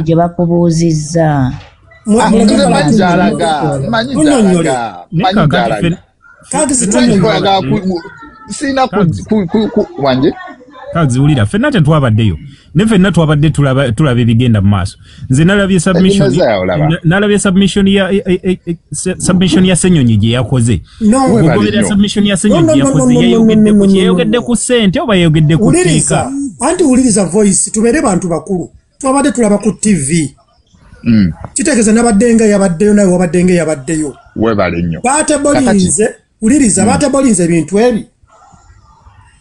gye bakubuuzizza. Sina wanje kaziwulira ffenna tetwabaddeyo ne ffenna twabadde tulaba ebigenda mu maaso. Nze nalabye submission ya Ssenyonyi gye yakoze. Ogobera submission ya Ssenyonyi gye yakoze yayogedde ku ssente oba yayogedde ku ttiika. Anti wuliriza voice tubeere bantu bakulu. Twabadde tulaba ku TV. Kitegeeza nabaddenga yabaddeyo naye wabaddenga yabaddeyo. Webale nnyo. Batebolinze wuliriza batebolinze ebintu ebi.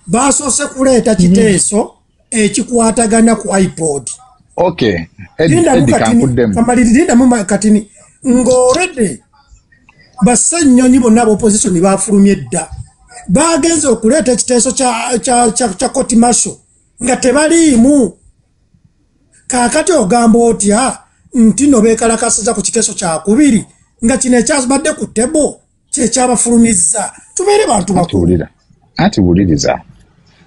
Basoose kuleeta kiteeso ekikwatagana ku iPod. Okay. Kamalirira mu katini ngorede Bassenyonyi bonna opposition bafulumye dda. Bagenze okuleeta ekiteeso kya Court Martial nga tebaliimu. Kaakati ogamba otya nti no beekalakasiza ku kiteeso kya kubiri nga kino ekyabadde ku tebo kyekyabafulumizza. Tubeere bantu bakulu. Ati wuliriza.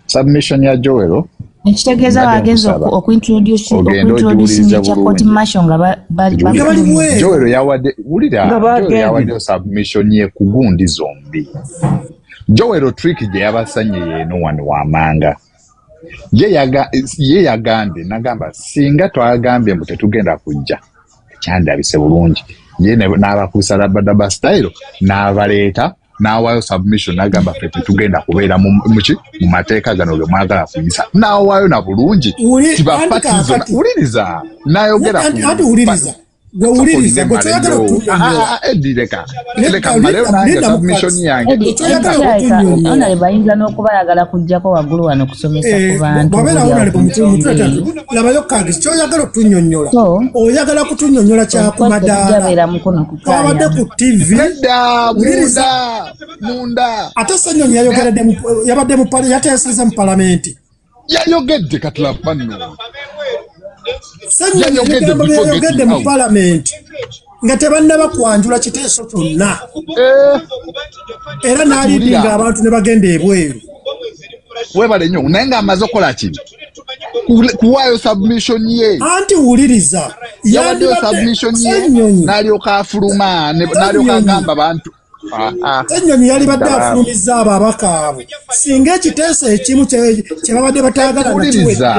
Submission ya Joelo ekitegeeza bagenze okuintroduce ekya Court Martial nga Joelo yawadde submission ye ku gundi zombi. Joelo trick gye yabasanye yeeno wano wamanga. Ye yagambye nagamba singa twagambye mbu tetugenda kujja kyandabise bulungi. Ye n'abakuusa Dabadaba style n'abaleeta n'awaayo submission nagamba ffe tetugenda kubeera mu mateeka gano ge mwagala kuyisa. N'awaayo na bulungi tibapatizo wuliriza n'ayogera Gwewuliriza gwekyagala leka maleo nange submission yange onale bayinza n'okubayagala kujjako waggulu wano kusomesa ku bantu labayo kagisi kyoyagala otunnyonnyola oyagala kutunnyonnyola kyakumadaala twabadde ku TV munda ate Ssenyonyi yabadde yateeseza mu palamenti yayogedde katulapa nno Ssenyonyi yayogedde mu palamenti nga tebannaba kwanjula kiteeso kyonna era n'alidinga abantu ne bagenda ebweru. Webale nnyo naye ng'amaze okukola kino kuwaayo submission ye. Anti wuliriza yawaddeyo submission ye n'alyoka afuluma n'alyoka agamba abantu Ssenyonyi yali badde afulumizza ababaka abo singa ekiteeso ekimu kye babadde bataagala wuliriza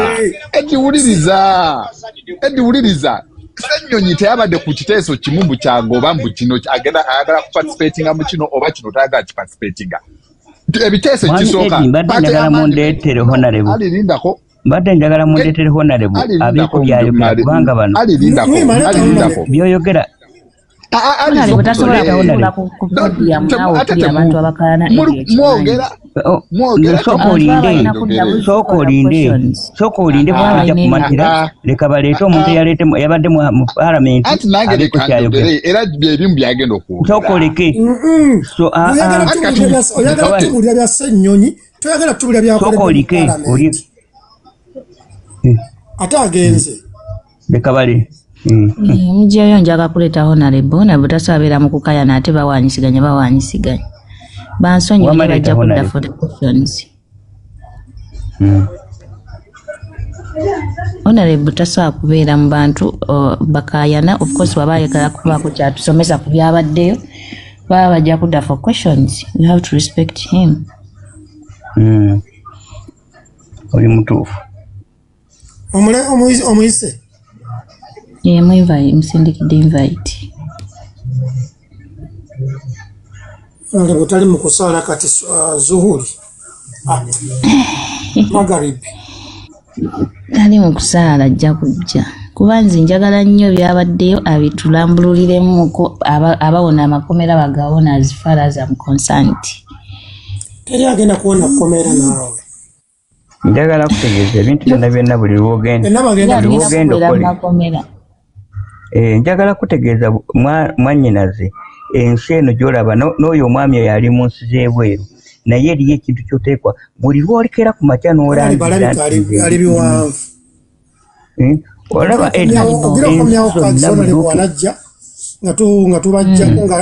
Ssenyonyi teyabadde ku kiteeso kimu mbu kyagoba mbu kino ayagala kuparticipatinga mu kino oba kino tayagala kiparticipatinga. Ebiteeso ekisooka alirindako mbadde njagala mundeetere honorable abeeko byayogera kubanga bano byoyogera sooka olinde kujja kumatira leka baleete omuntu yabadde mu palamenti abeeko kyayogera sooka oleke oyagala tubulira bya Ssenyonyi toyagala tubulira byakolebwa ate agenze leka bale Mujjayo njaga kuleeta honorable na butasabeera mu kukayana ate bawanyisiganya. Bansonyi bajja kudda for the questions. Honorable tasobola kubeera mu bantu bakayana of course baba ayagala kubaako kyatusomesa ku byabaddeyo baba bajja kudda for questions. You have to respect him. Oli mutuufu. Omuyise msindikidde invite. Butali mu kusaala kati zuhuri Magharibi tali mu kusaala ajja kujja kuba nze njagala nnyo byabaddeyo abitulambululiremuko abawona amakomera bagawona as far as I'm concerned. Teri agenda kuwona komera naawe njagala kutegeeza ebintu byonna buli lwogenda makomera. Njagala kutegeeza mwannyinaze ensi eno gy'olaba n'oyo omwami oyo ali mu nsi z'ebweru naye eriyo ekintu ky'oteekwa buli lwolekera ku makya n'olangira ali biwanvu olaba nga tubajjako nga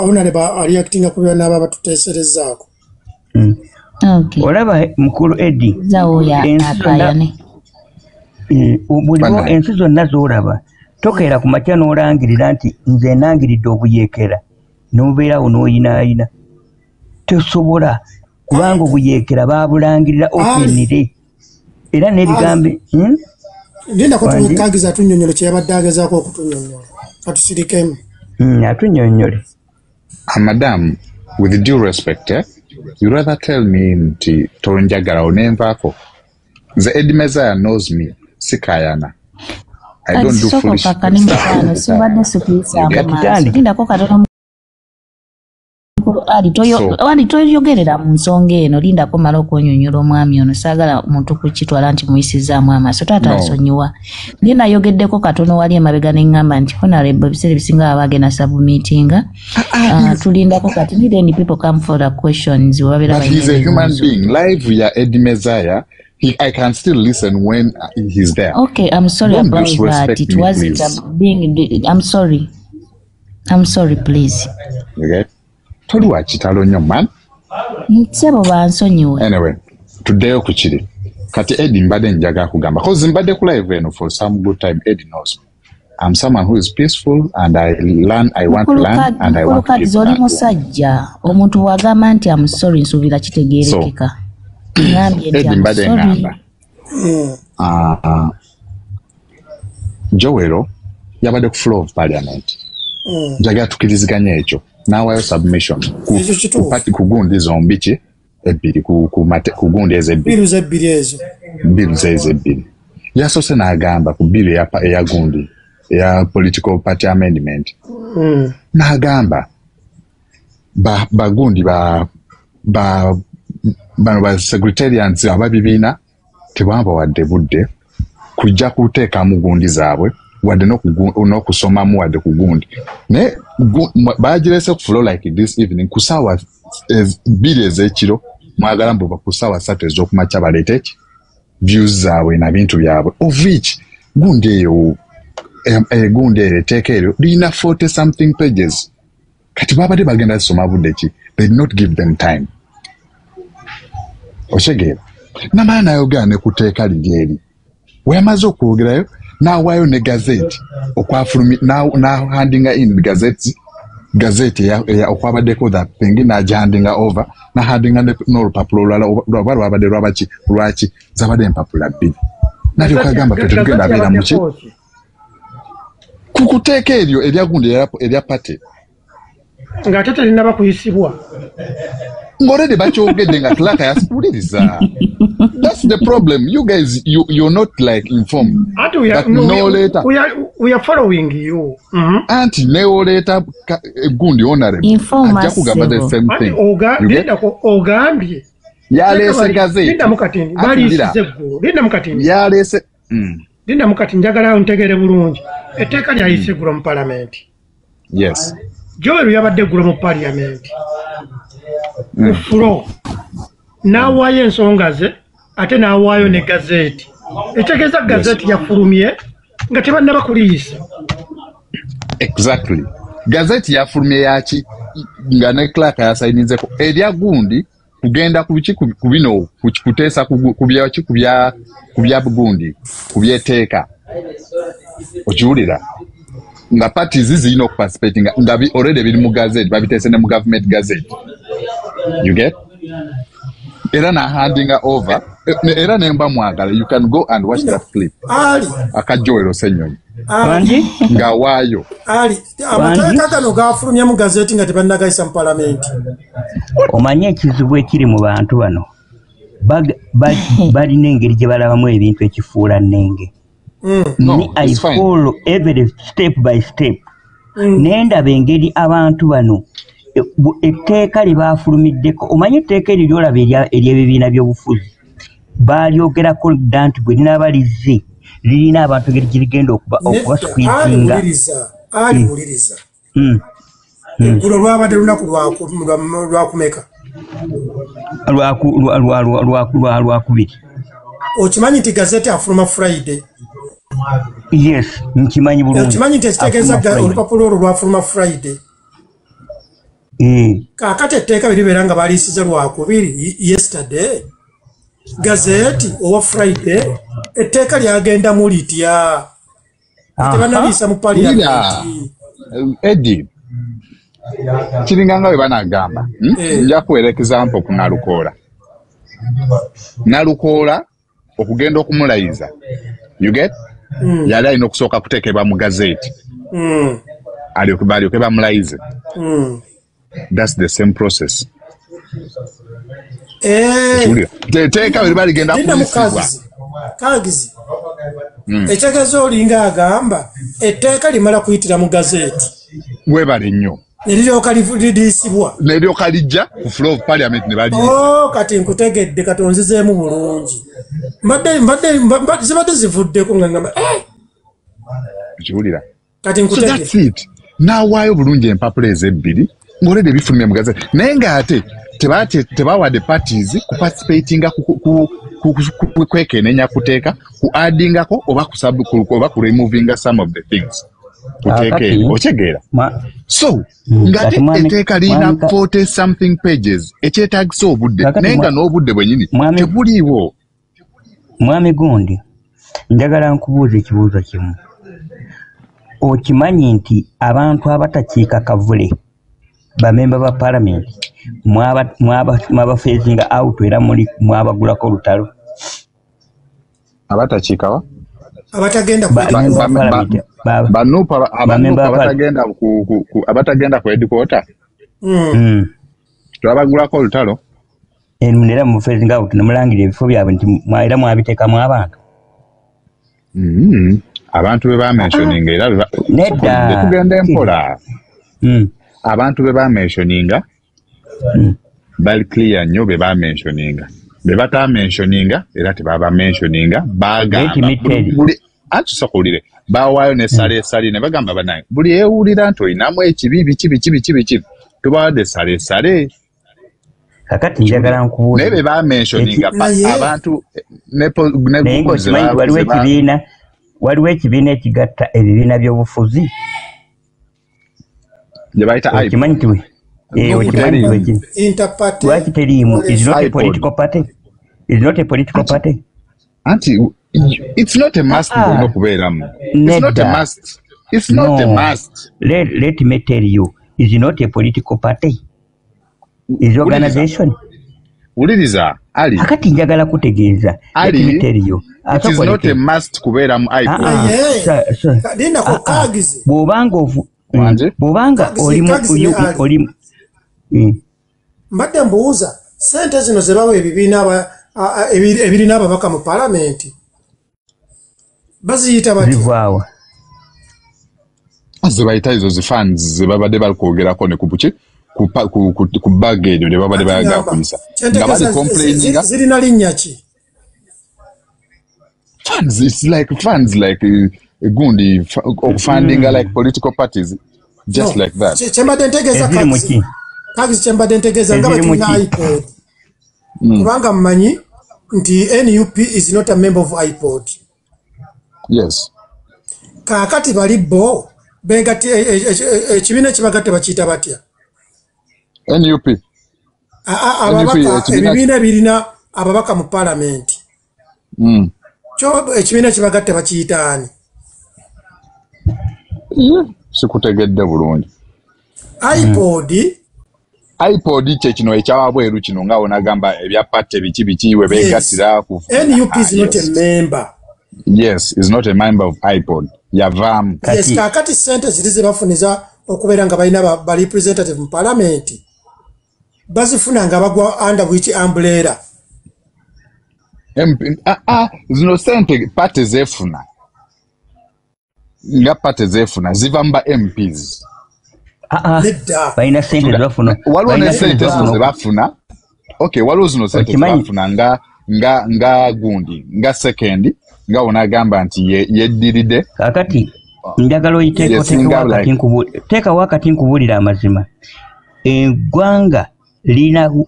Honorable ali actinga ku byonna batuteeserezaako. Olaba mukulu Eddie Buliwo ensi zonna z'olaba tokeera ku makya n'olangirira nti nze nangiridde obuyeekera n'obeerawo n'oyinaayina tosobola kubanga obuyeekera baabulangirira okenire era n'ebigambe ndinako tukagiza tunnyonnyola kye yabadde agezaako okutunnyonnyola katusirikemu atunnyonnyole. Madam, with due respect, you rather tell me nti tonjagala onenvaako. Nze Eddie Mezaya knows me, sikayana. I don't do foolish stuff. Wandi toyogerera mu nsonga eno lindako mala okwonyonyola omwami ono saagala muntu kukitwala nti muyisizaamu amaaso taata nsonyiwa naye nayogeddeko katono wali emabega neŋŋamba nti honorable ebiseera ebisinga baba bagenda submeetinga tulindako kati need any people come for the questions but he's a human being live ya Eddie Mezaya. I can still listen when he's there. Okay, I'm sorry don't about that. It wasn't being. I'm sorry, please. Okay. Told you what you man. Anyway, today okuchiri. Kati Eddie mbade njaga kugamba. Cause mbade kula eveno for some good time. Eddie knows me. I'm someone who is peaceful and I want to learn and I want to give. Zoli musajja. Omuntu wagamba nti I'm sorry nsubira kitegeerekeka. Eddie mbade ngamba. Joero yabade ku floor of parliament. Njaga tukiriziganya ekyo. Nawayo submission kupati kugundi zombichi ebiri kugundi ezebiri bilu zebiri yasose nagamba ku bilu ya gundi ya political party amendment nagamba bagundi ba secretarians ababibina tebamba wadde budde kujja kuteeka mu gundi zaabwe wadde n'okusomamu wadde ku gundi naye baagirese ku flow like this evening ku ssaawa bbiri ez'ekiro mwagala mbu ku ssaawa 3 ez'okumakya baleete eki views zaabwe na bintu byabwe of which gundi eyo etteeka eryo lirina 40 something pages kati babadde bagenda zisoma budde ki they did not give them time okigeera namala nayogera ne ku tteeka liri eri weyamaze okwogerayo nawaayo ne gazeti okwafulumi handinga in gazeti ya okwabaddeko that thing nagihandinga over nahandinga n'olupapula olwala lwabadde lwaki zabadde empapula bbiri nalyo kagamba tetugenda abeera muki kukuteeka eryo eryagundi erya pate ng'ate telinaba kuyisibwa ng'olede bakyogedde nga Clark yasipuliriza. That's the problem. You guys, you're not like informed. We are following you. Auntie, no later gundi honorable. Inform us. The same thing. Ogambye. Yalese gazeti. Linda mukatini. Bali isizeggo. Linda mukatini. Yalese. Linda mukatini njagala ontegere bulungi. Etteeka lyayise ggulo mu parliament. Yes. Joel yabadde ggulo mu parliament. Fulo. Nawaayo ensonga ze ate nawaayo ne gazeti etegeeza gazeti yafulumye nga tebannaba kuliisa. Exactly. Gazeti yafulumye yaki nga ne Clark yasayinizeko erya gundi kugenda ku bino kuteesa ku bya bugundi ku byeteeka okiwulira nga parties zirina okuparticipating nga already biri mu gazeti babiteese ne mu government gazeti. You get? Era na handing over era nemba mwagala you can go and watch that clip akajoero senyonyi nga waayo amateeka gano gafulumya mu gazeti nga tebannagayisa mu parliament. Omanye ekizibu ekiri mu bantu bano balina engeri gye balabamu ebintu ekifuula nnenge. I follow every step by step nendaba engeri abantu bano etteeka libaafulumiddeko. Omanye etteeka eryo lyolaba ery'ebibiina by'obufuzi baalyogerako dda nti bwe linaaba lizze lirina abantu engeri gye ligenda okubasukwizinga. Aliwuliriza eggulo lwabadde lunaku lwakumeka lwakubiri. Okimanyi nti gazeti afuluma Friday? Yes, nkimanyi bulungi. Okimanyi nti ekitegeeza olupapula olwo lwafuluma Friday? Kakati etteeka biribeera nga baliisize lwakubiri yesterday gazeti owa Friday Etteeka lyagenda mu litya. Tebanabisa mu parliament. Eddie. Kiringa nga bwe banagamba. Nja kuwera example ku Nalukoola. Nalukoola okugenda okumulayiza. You get? Yali alina okusooka kuteekebwa mu gazeti. Alyoke bamulayize. That's the same process. Teeka bwe baligenda kuyisibwa. Kagizi. Ekitegeeza olinga agamba etteeka limala kuyitira mu gazeti. Webale nnyo. Neliryoka lidiisibwa. Neliryoka lijja ku floor of parliament ne bali. Kati nkutegedde katonzizeemu bulungi. Zibadde zivuddeko nga ngamba kiwulira. Kati nkutegedde. So that's it. Nawaayo bulungi empapula ezebbiri ng'oledde bifulumye mu gazeti. Naye ng'ate tebawadde parties ku participatinga ku kwekenenya kuteeka ku addingako oba ku removinga some of the things. Kuteeke ochegeera. So ngate etteeka lina 40 something pages ekyetaagisa obudde naye nga n'obudde bwennyini tebuliiwo. Mwami Gundi, njagala nkubuuza ekibuuzo kimu. Okimanyi nti abantu abatakiika kavule bamemba ba parliament mwaba phasing out era mwabagulako olutalo? Abatakiikawa? Abatagenda ku abatagenda ku headquarter. Twabagulako olutalo. Era mu phasing out nemulangira ebifo byabwe nti era mwabiteekamu abantu. Abantu be bamentioninga era nedda tugenda empola. Abantu be bamentioninga bali clear nnyo be bamentioninga. Be batamentioninga era tebaba mentioninga bagamba atusokolire bawaayo ne sale ne bagamba banaye buli ewulira nti olinamu ekibi kibi tubawadde sale. Kakati njagala nkubuuza naye be bamentioninga abantu waliwo ekibiina ekigatta ebibiina by'obufuzi gye bayita okimanyi tiwe lwaki teriimu? Is not a political party. Is not a political party. It's not a must no kubeeramu. It's not a must. It's not a must. Let me tell you, is not a political party. Is organization. Uliriza Ali. Akati njagala kutegeeza. Let me tell you. It is not a must kubeeramu IPOD. Linda ko kagizi. Bw'obanga oli mbadde mbuuza sente zino ze bawa ebirina ababaka mu palamenti baziyita bati zivaawa ze bayita izo zifunds ze babadde bali kwogerako ne kubuki ku bage eyo ne babadde bayaga kulisa nga bali complaininga zirina linnya ki? Funds, it's like funds like Gundi funding like political parties just like that. Chembade ntegeza kagizi chembade ntegeza nga batulina IPOD. Kubanga mmanyi nti NUP is not a member of IPOD. Yes. Kakati bali bo begati ekibiina kibagatte bakiyita batya? NUP. Ababaka ebibiina birina ababaka mu palamenti. Kyo ekibiina kibagatte bakiyita ani? Sikutegedde bulungi. IPOD kye kino ekyawabweru kino nga onagamba ebya patte biki we begattira ku NUP is not a member. Yes, is not a member of IPOD. Yavam. Yes, kakati sente zirize bafuniza okubeera nga balina ba representative mu parliament. Bazifuna nga bagwa under which umbrella? Zino sente patte zefuna. Nga patte zefuna ziva mba MPs. Baina sente zafuna. Waliwo ne sente ze bafuna. Okay, waliwo zino sente ze bafuna nga Gundi, nga second, nga onagamba nti yeddiride. Kakati njagala oyiteeko teeka wakati nkubulira amazima. Eggwanga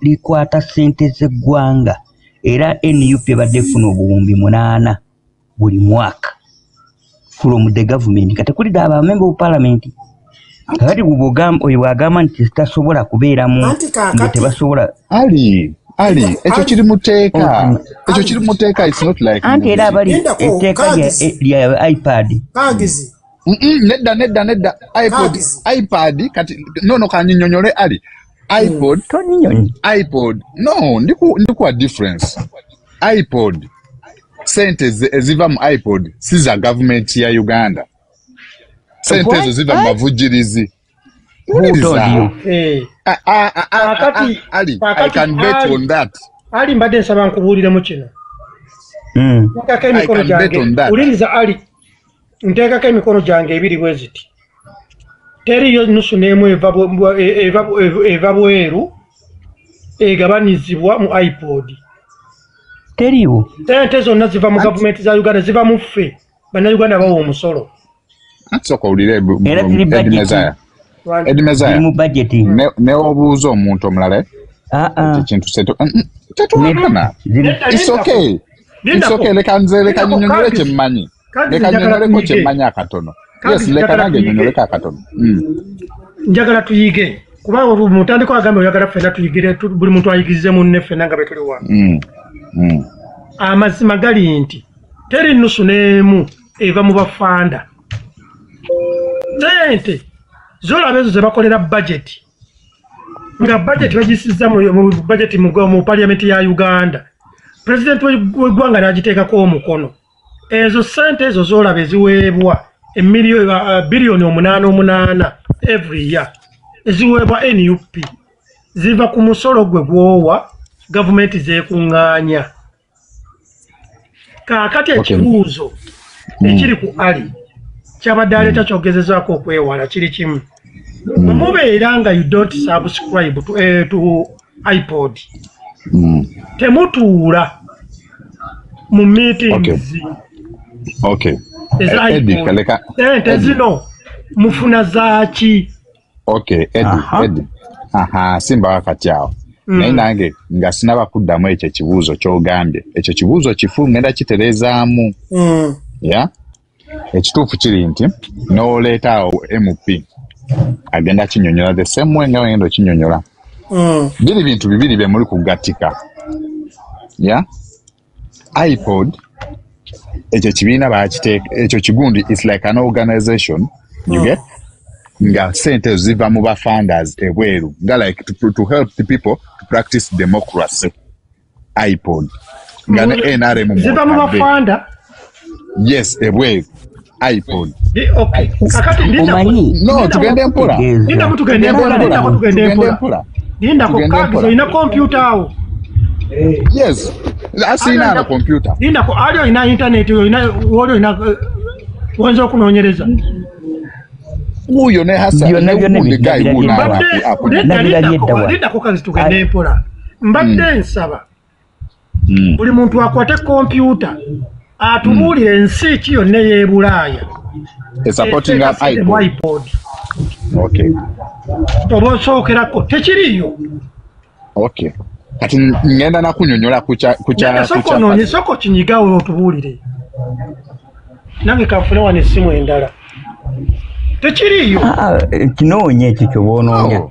likwata sente z'eggwanga era NUP ebadde efuna obuwumbi 8 buli mwaka from the government. Kati kuli aba member of parliament. Kakati oyo bw'agamba nti zitasobola kubeeramu tebasobola. Ali Ali, echo chiri muteeka. Echo chiri muteeka, it's not like... Anti era abali etteeka lya iPad. Kagizi. Nedda. iPad, kati, no, kanyinyonyole Ali. iPod. No, ndikuwa difference. iPod. Sente ziva mu iPod, siza government ya Uganda. Sente ziva mu mavujirizi. Ali, I can bet on that. Ali mbadde nsaba nkubuuliremu kino. Nteekako emikono gyange. Uliriza Ali. Nteekako emikono gyange ebiri bwe ziti. Teriyo nusu n'emu eva bweru egabanizibwa mu iPod. Teriyo. Sente zonna ziva mu gavumenti za Uganda, ziva mu ffe. Bannayuganda bawa omusolo. Soka ulire Edmezaya mu budget ne obuuza omuntu omulala kintu seto tetulagana. It's okay leka nyonyole kyemmanyi akatono. Yes, leka nange nyonyole akatono. Njagala tuyige kubanga mutandiko agambe oyagala ffenna tuyigire buli muntu ayigirize munne ffenna nga betuli wano. Amazima gali nti teri nusu n'emu eva mu bafanda. Sente zola bezo zebakolera budget. Nga budget bagisiza mu budget mu parliament ya Uganda. President w'eggwanga n'agiteekako omukono. Ezo sente ezo zola beziweebwa billion 8 every year. Eziweebwa NUP. Ziva ku musolo gwe gwowa government zeekuŋŋaanya. Kaakati ekibuuzo ekiri ku Ali kyabadde aleeta kyogezezaako okwewala kiri kimu. Mubeera nga you don't subscribe to iPod. Temutuula mu meetings. Okay. Ente zino mufuna zaaki. Okay, Eddie. Simba wakati awo. Naye nange nga sinaba kuddamu ekyo kibuuzo ky'ogambye. Ekyo kibuuzo kifu ngenda kitereezaamu. Yeah? Ekituufu kiri nti n'oleeta awo MP agenda kinyonyola the same way nga wagenda okinyonyola. Biri bintu bibiri bye muli kugatika. Yeah? iPod ekyo kibiina bakiteeka ekyo kigundi is like an organization. You get? Nga sente ziva mu bafunders ebweru nga like to help the people to practice democracy. iPod nga ne NRM ziva mu bafunda. Yes, ebweru iPod. Okay. Kakati no tugende mpola. Tugende mpola. Linda ko kagizo ina computer awo. Yes. Asina na computer. Linda ko alio ina internet olio ina wanzo kunoonyereza. Uyo ne hasa ne guy una hapo. Linda ko kagizo tugende mpola. Mbadde nsaba. Buli muntu akwate computer. Atubulire ensi ki yonna ey'Ebulaaya. Supporting iPod. Okay. Tobosookerako tekiriyo. Okay. Kati ngenda na kunyonyola kucha soko kinyigawo otubulire. Nange kanfune wano essimu endala. Tekiriyo. Kinoonye ekyo ky'oboonoonya.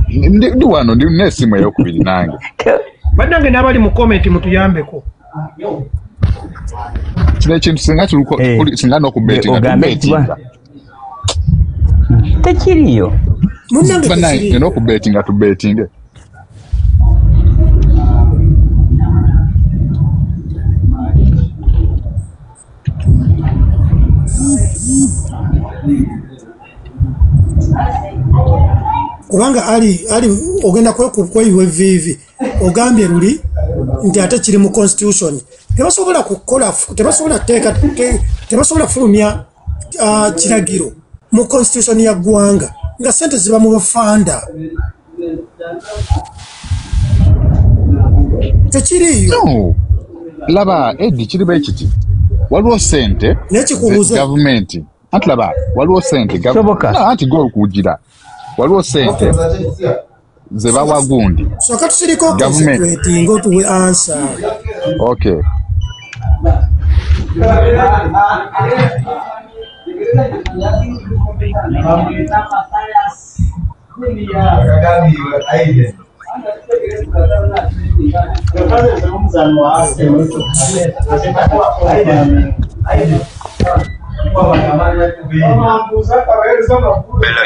Ndi wano ndi n'essimu ey'okubiri nange. Bannange n'abali mu comment mutuyambeko. Kino ekintu singa singa n'okubetinga tekiriyo. Bannange n'okubetinga tubetinge. Kubanga ali ogenda kweyiwa vivi ogambye luli nti ate kiri mu constitution. Tebasobola kukola tebasobola kufulumya kiragiro mu constitution ya ggwanga nga sente ziba mu bafanda. Tekiriyo. No. Laba Eddie kiriba ekiti. Waliwo sente government. Anti laba waliwo sente government. Anti go kugira. Waliwo sente ze bawa gundi. So katusiriko government ngo tuwe answer. Okay. Fellow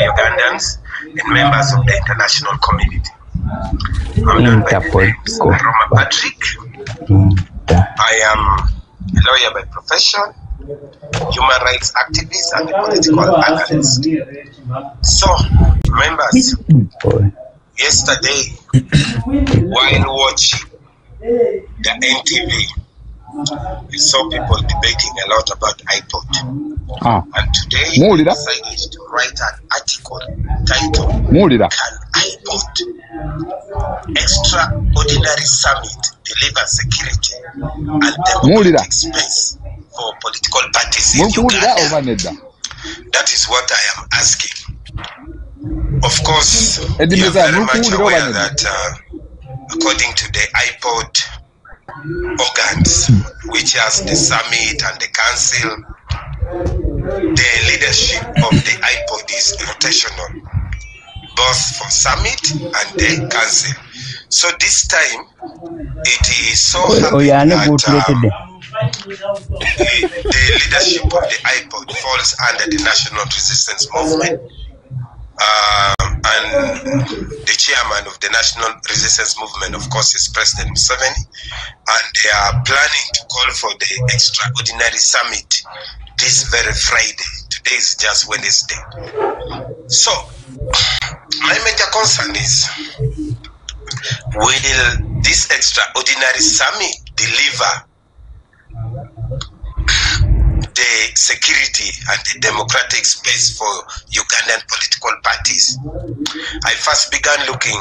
Ugandans and members of the international community. I'm done by the name Roma Patrick. I am a lawyer by profession, human rights activist, and a political analyst. So, members, yesterday, while watching the NTV, we saw people debating a lot about iPod. And today, I decided to write an article titled, Can iPod Extraordinary Summit Deliver Security and Democratic Space for Political Parties in Uganda? That is what I am asking. Of course, you are very much aware that according to the iPod organs, which has the summit and the council, the leadership of the iPod is rotational, both for summit and the council. So this time, it is so happened that the leadership of the iPod falls under the National Resistance Movement. And the chairman of the National Resistance Movement, of course, is President Museveni, and they are planning to call for the extraordinary summit this very Friday. Today is just Wednesday. So, my major concern is, will this extraordinary summit deliver the security and the democratic space for Ugandan political parties? I first began looking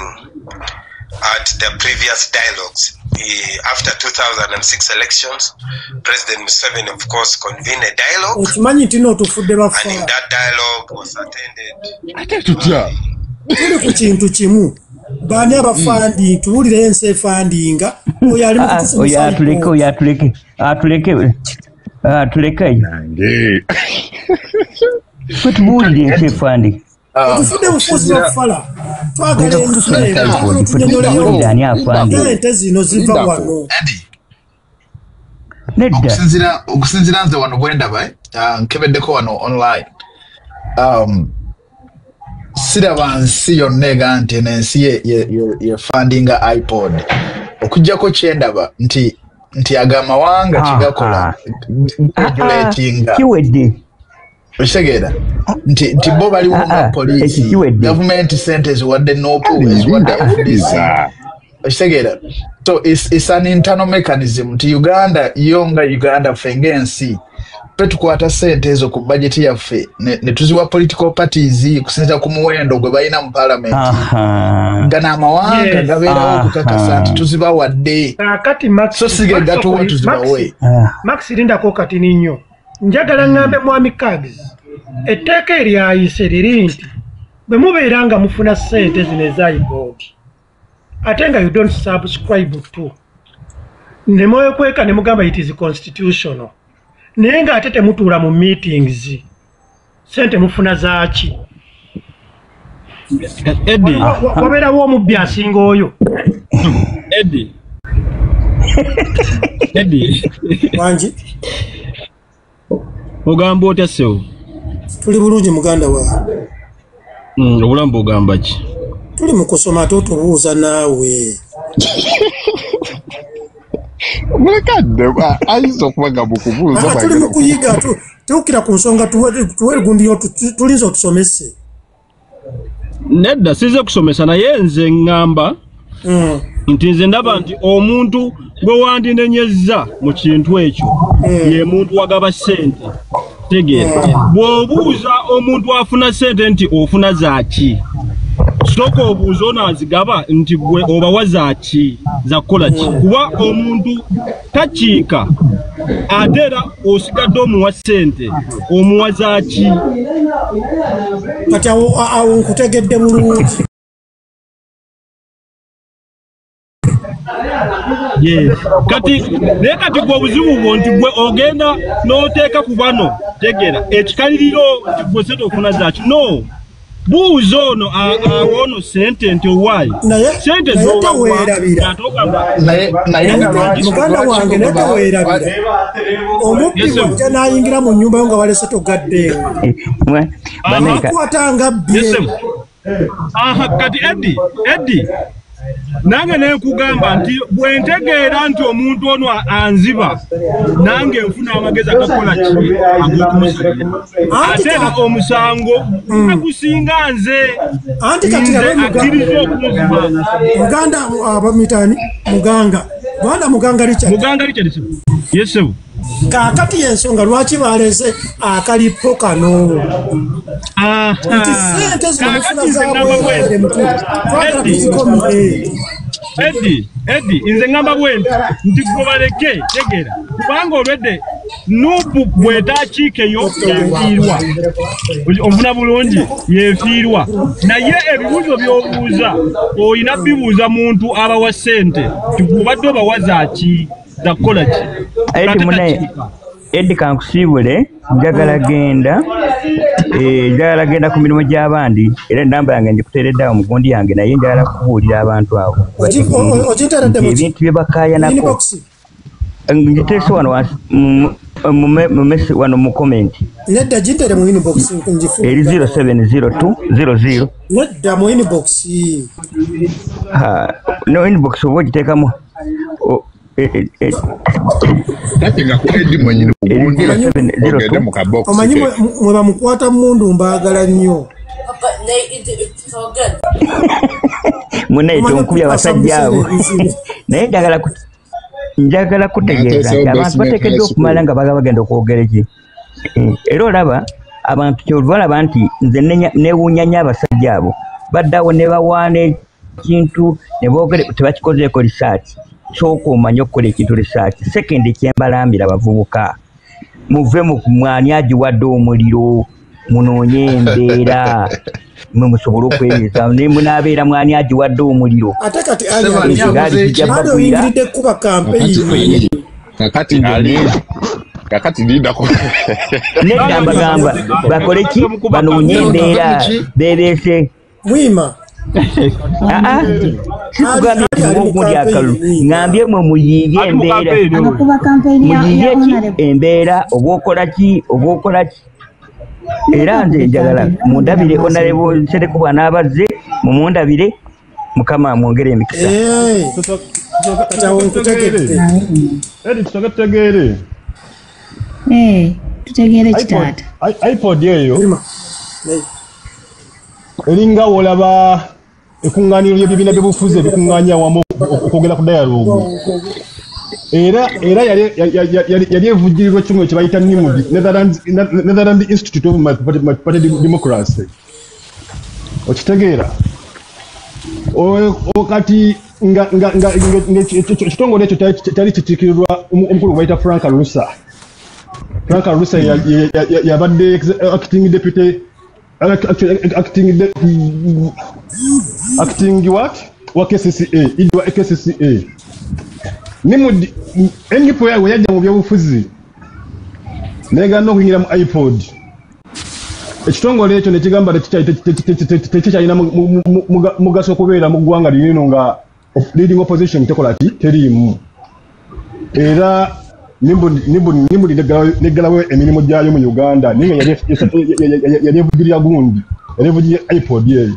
at the previous dialogues. After 2006 elections, President Museveni, of course, convened a dialogue, and in that dialogue was attended okusinzira nze wano bwendaba nkebeddeko wano online siraba nsi yonna ega nti n'ensi ye fundinga iPod okujjako kyendaba nti agamawanga kigakola regulatinga Oshegera nti bo baliwo mu police government centers wadde nopu wadde FDC Oshegera so it's an internal mechanism nti Uganda fengensi petukwata sente ezo ku budget yaffe ne tuziwa political parties kusinza ku muwendo gwe bayina mu parliament gana amawanga gabeerawo okukakasa nti tuziba wadde so sige gatuwa tuzibawe Max lindako kati ninyo njagala ngambe mwami Kags etteeka eryayise liri nti bwe mubeera nga mufuna ssente zino eza iPod ate nga you don't subscribe to ne mwekweka ne mugamba it is constitutional naye nga ate temutuula mu meetings ssente mufuna zaaki wabeerawo omubbi asinga oyo Eddie wangi ogamba otya sewo tuli bulungi muganda wa obulamu ogamba ki tuli mu kusoma ate otubuuza naawe mulekadde ayinza okubaga mu kubuuza tuli mu kuyiga teukira ku nsonga tuwe gundi tulinza otusomese nedda size kusomesa naye nze ngamba nti nze ndaba nti omuntu gwe wandinenyezza mu kintu ekyo ye muntu wagaba ssente tegeera bw'obuuza omuntu afuna ssente nti ofuna zaaki sooka obuuza ono azigaba nti gwe obawa zaaki zakukola ki kuba omuntu takiika ate era osigadde omuwa ssente omuwa zaaki kati awo nkutegedde bulungi Yes. Kati gwe obuzibu bwo nti gwe ogenda n'oteeka ku bano tegera ekikaliriro nti gwe sente ofuna zaaki no buuzo ono awono sente nti owaayi sente zoweerabira muganda wange naye teweerabira omubbi wajja n'ayingira mu nnyumba yo nga walese togaddeewo akwatanga bbye kati Eddie nange nekugamba nti bwentegeera nti omuntu ono anziba nange nfuna amagezi agakola ki ag'okumusalira ate omusango akusinga nze anti kati akkiriza okumuziba muganda abamitani muganga Richard yesebu kakati yensonga lwaki balese akalipo kano nti sente zinamufuna zabwere twagala tuzikomire Eddie nze ngamba bwenti nti gobaleke tegera kubanga olwedde nupu bwetakiikeyo yefiirwa onfuna bulungi yefiirwa naye ebibuuzo by'obuuza olina bibuuza muntu abawa ssente tugubadde obawaza ki zakukola ki Eddie kankusiibule njagala genda ku mirimu gy'abandi era enamba yange ngikuteereddeawo mu gundi yange naye njagala kubuulira abantu abo ebintu bye bakaayanako ngiteese wano mu komenti nedda gintere mu inbox eri 0702 nedda mu inbox no inbox oba ogiteekamu omanyi mwe bamukwata mundu mbaagala nnyo munaye tonkubya abasajja abo naye njagala kutegeeza nti abantu bateekeddwa okumala nga bagenda okwogera eki era olaba abantu kyolwalaba nti nze newuunyanya abasajja abo baddawo ne bawaana ekintu ne boogere tebakikozeeko risaaki sooka omanye okukola ekintu risaaki sekendi ekyembalambira abavubuka muve mu mwani agiwadde omuliro munoonye embeera mwe musobole okweyeza ne munaabeera mwani agiwadde omuliro ate kati oyingiridde ekkuba kampeyini kakati lindako nedda mbagamba bakole ki banoonye embeera beebeese mwima sikugambye timugundi akalu ngambye mwe muyiige embeera muyiige ki embeera obwokola ki era nze njagala mundabire onalebo Serekuba n'abazze mumundabire mukama amwongere emikisa tutegeere kitaata iPod eyo eringa olaba ekunganiro ly'ebibiina by'obufuzi ebikunganya wamu okwogera ku dialogue era yali evujjirirwa ekimu kye bayita NIMD Netherlands Institute of Multiparty Democracy okitegeera kati ekitongole ekyo kyali kitiikirirwa omukulu gwe bayita Frank Alusa yabadde acting deputy acting what wa KCCA idwa KCCA NIMD enyipo yawe yajja mu byobufuzi negana okuyingira mu iPod ekitongole ekyo nekigamba tekikyalina mugaso okubeera mu ggwanga lino nga leading opposition tekola ki teriimu era NIMD neggalawo emirimu gyayo mu Uganda naye yali evugirira gundi yali evugirira iPod eyo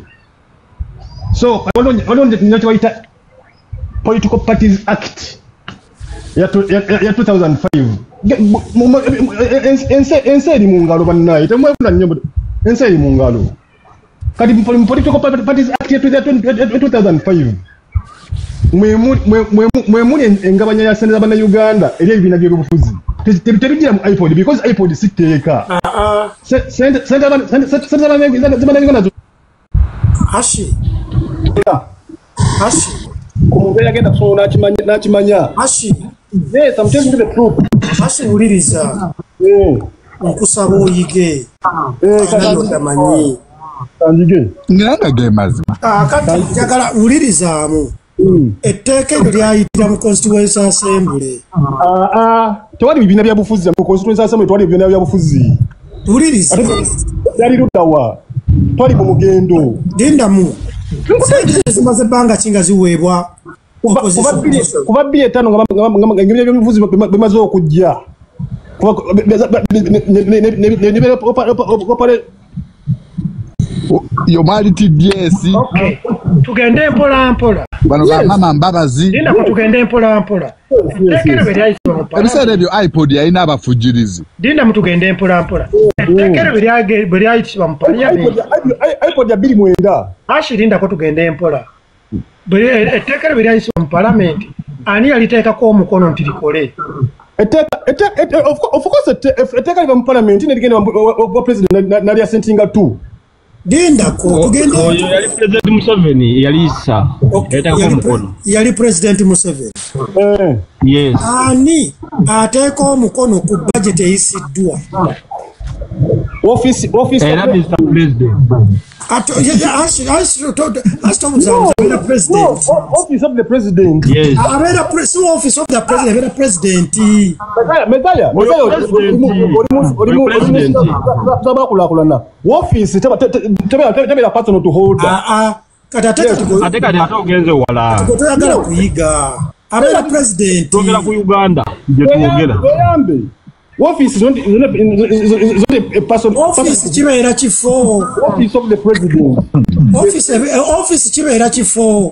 so waliwo nekyo bayita Political Parties Act ya 2005 ensi eri mu ngalo bannaye temwefuna nnyo ensi eri mu ngalo kati Political Parties Act ya 2005 mwemuli engabanya ya sente z'Abannayuganda eri ebibiina by'obufuzi tebigira mu iPod because iPod si tteeka sente z'Abannayuganda hashi omuntu yagenda kusoma n'akimanya hashi yes I'm telling you the truth hashi wuliriza nkusaba oyige nayo tamanyi kanjige nganga ge mazima kati njagala wulirizaamu etteeka eryo lyayitira mu Constituency Assembly tewali bibiina byabufuzi mu Constituency Assembly tewali bibiina byabufuzi wuliriza yali luddawa twali mu mugendo linda mu zimaze banga kinga ziweebwa kuba bili 5 nga ebyobufuzi bimaze okujja yo mali TDS tugende mpola mpola bano ba mama mbabazi linda ko tugende mpola mpola tekere beri ayiso ebisere ebyo iPod yalina abafujirizi linda mutugende mpola mpola tekere beri ayiso mpalia iPod ya 29 ashirinda ko tugende mpola tekere beri ayiso mu parliament ani aliteka ko omukono ntirikole of course eteka liva mu parliament neligenda wa president nali assentinga 2 Dinda ko tugende yali president Museveni yalisa etako omukono yali president Museveni yes ani ateka omukono ku budget eyisiddwa office era Mr. President office of the president yes office of the president Medaya tabakulakulana office tabela personal to hold ateka ogenze wala toyagala kuyiga abera president togera ku Uganda je tuogera office is a person. Office chibera chifo. Office of the president. Office chibera chifo.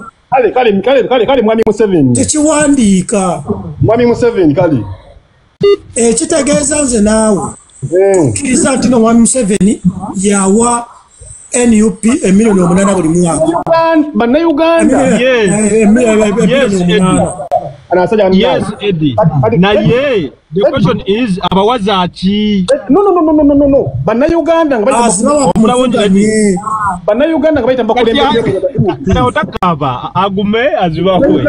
Kale mwami Museveni. Techiwandika. Mwami Museveni kale. Kitegeeza nze naawe. Kiriza ntino mwami Museveni yawa NUP emilioni 8 buli mwaka. Bannayuganda. Yes, Eddie. Na ye, the question is abawazachi. No. Bannayuganda nga Bannayuganda nga bayita bakulembeze. Na otakava agume azibakwe.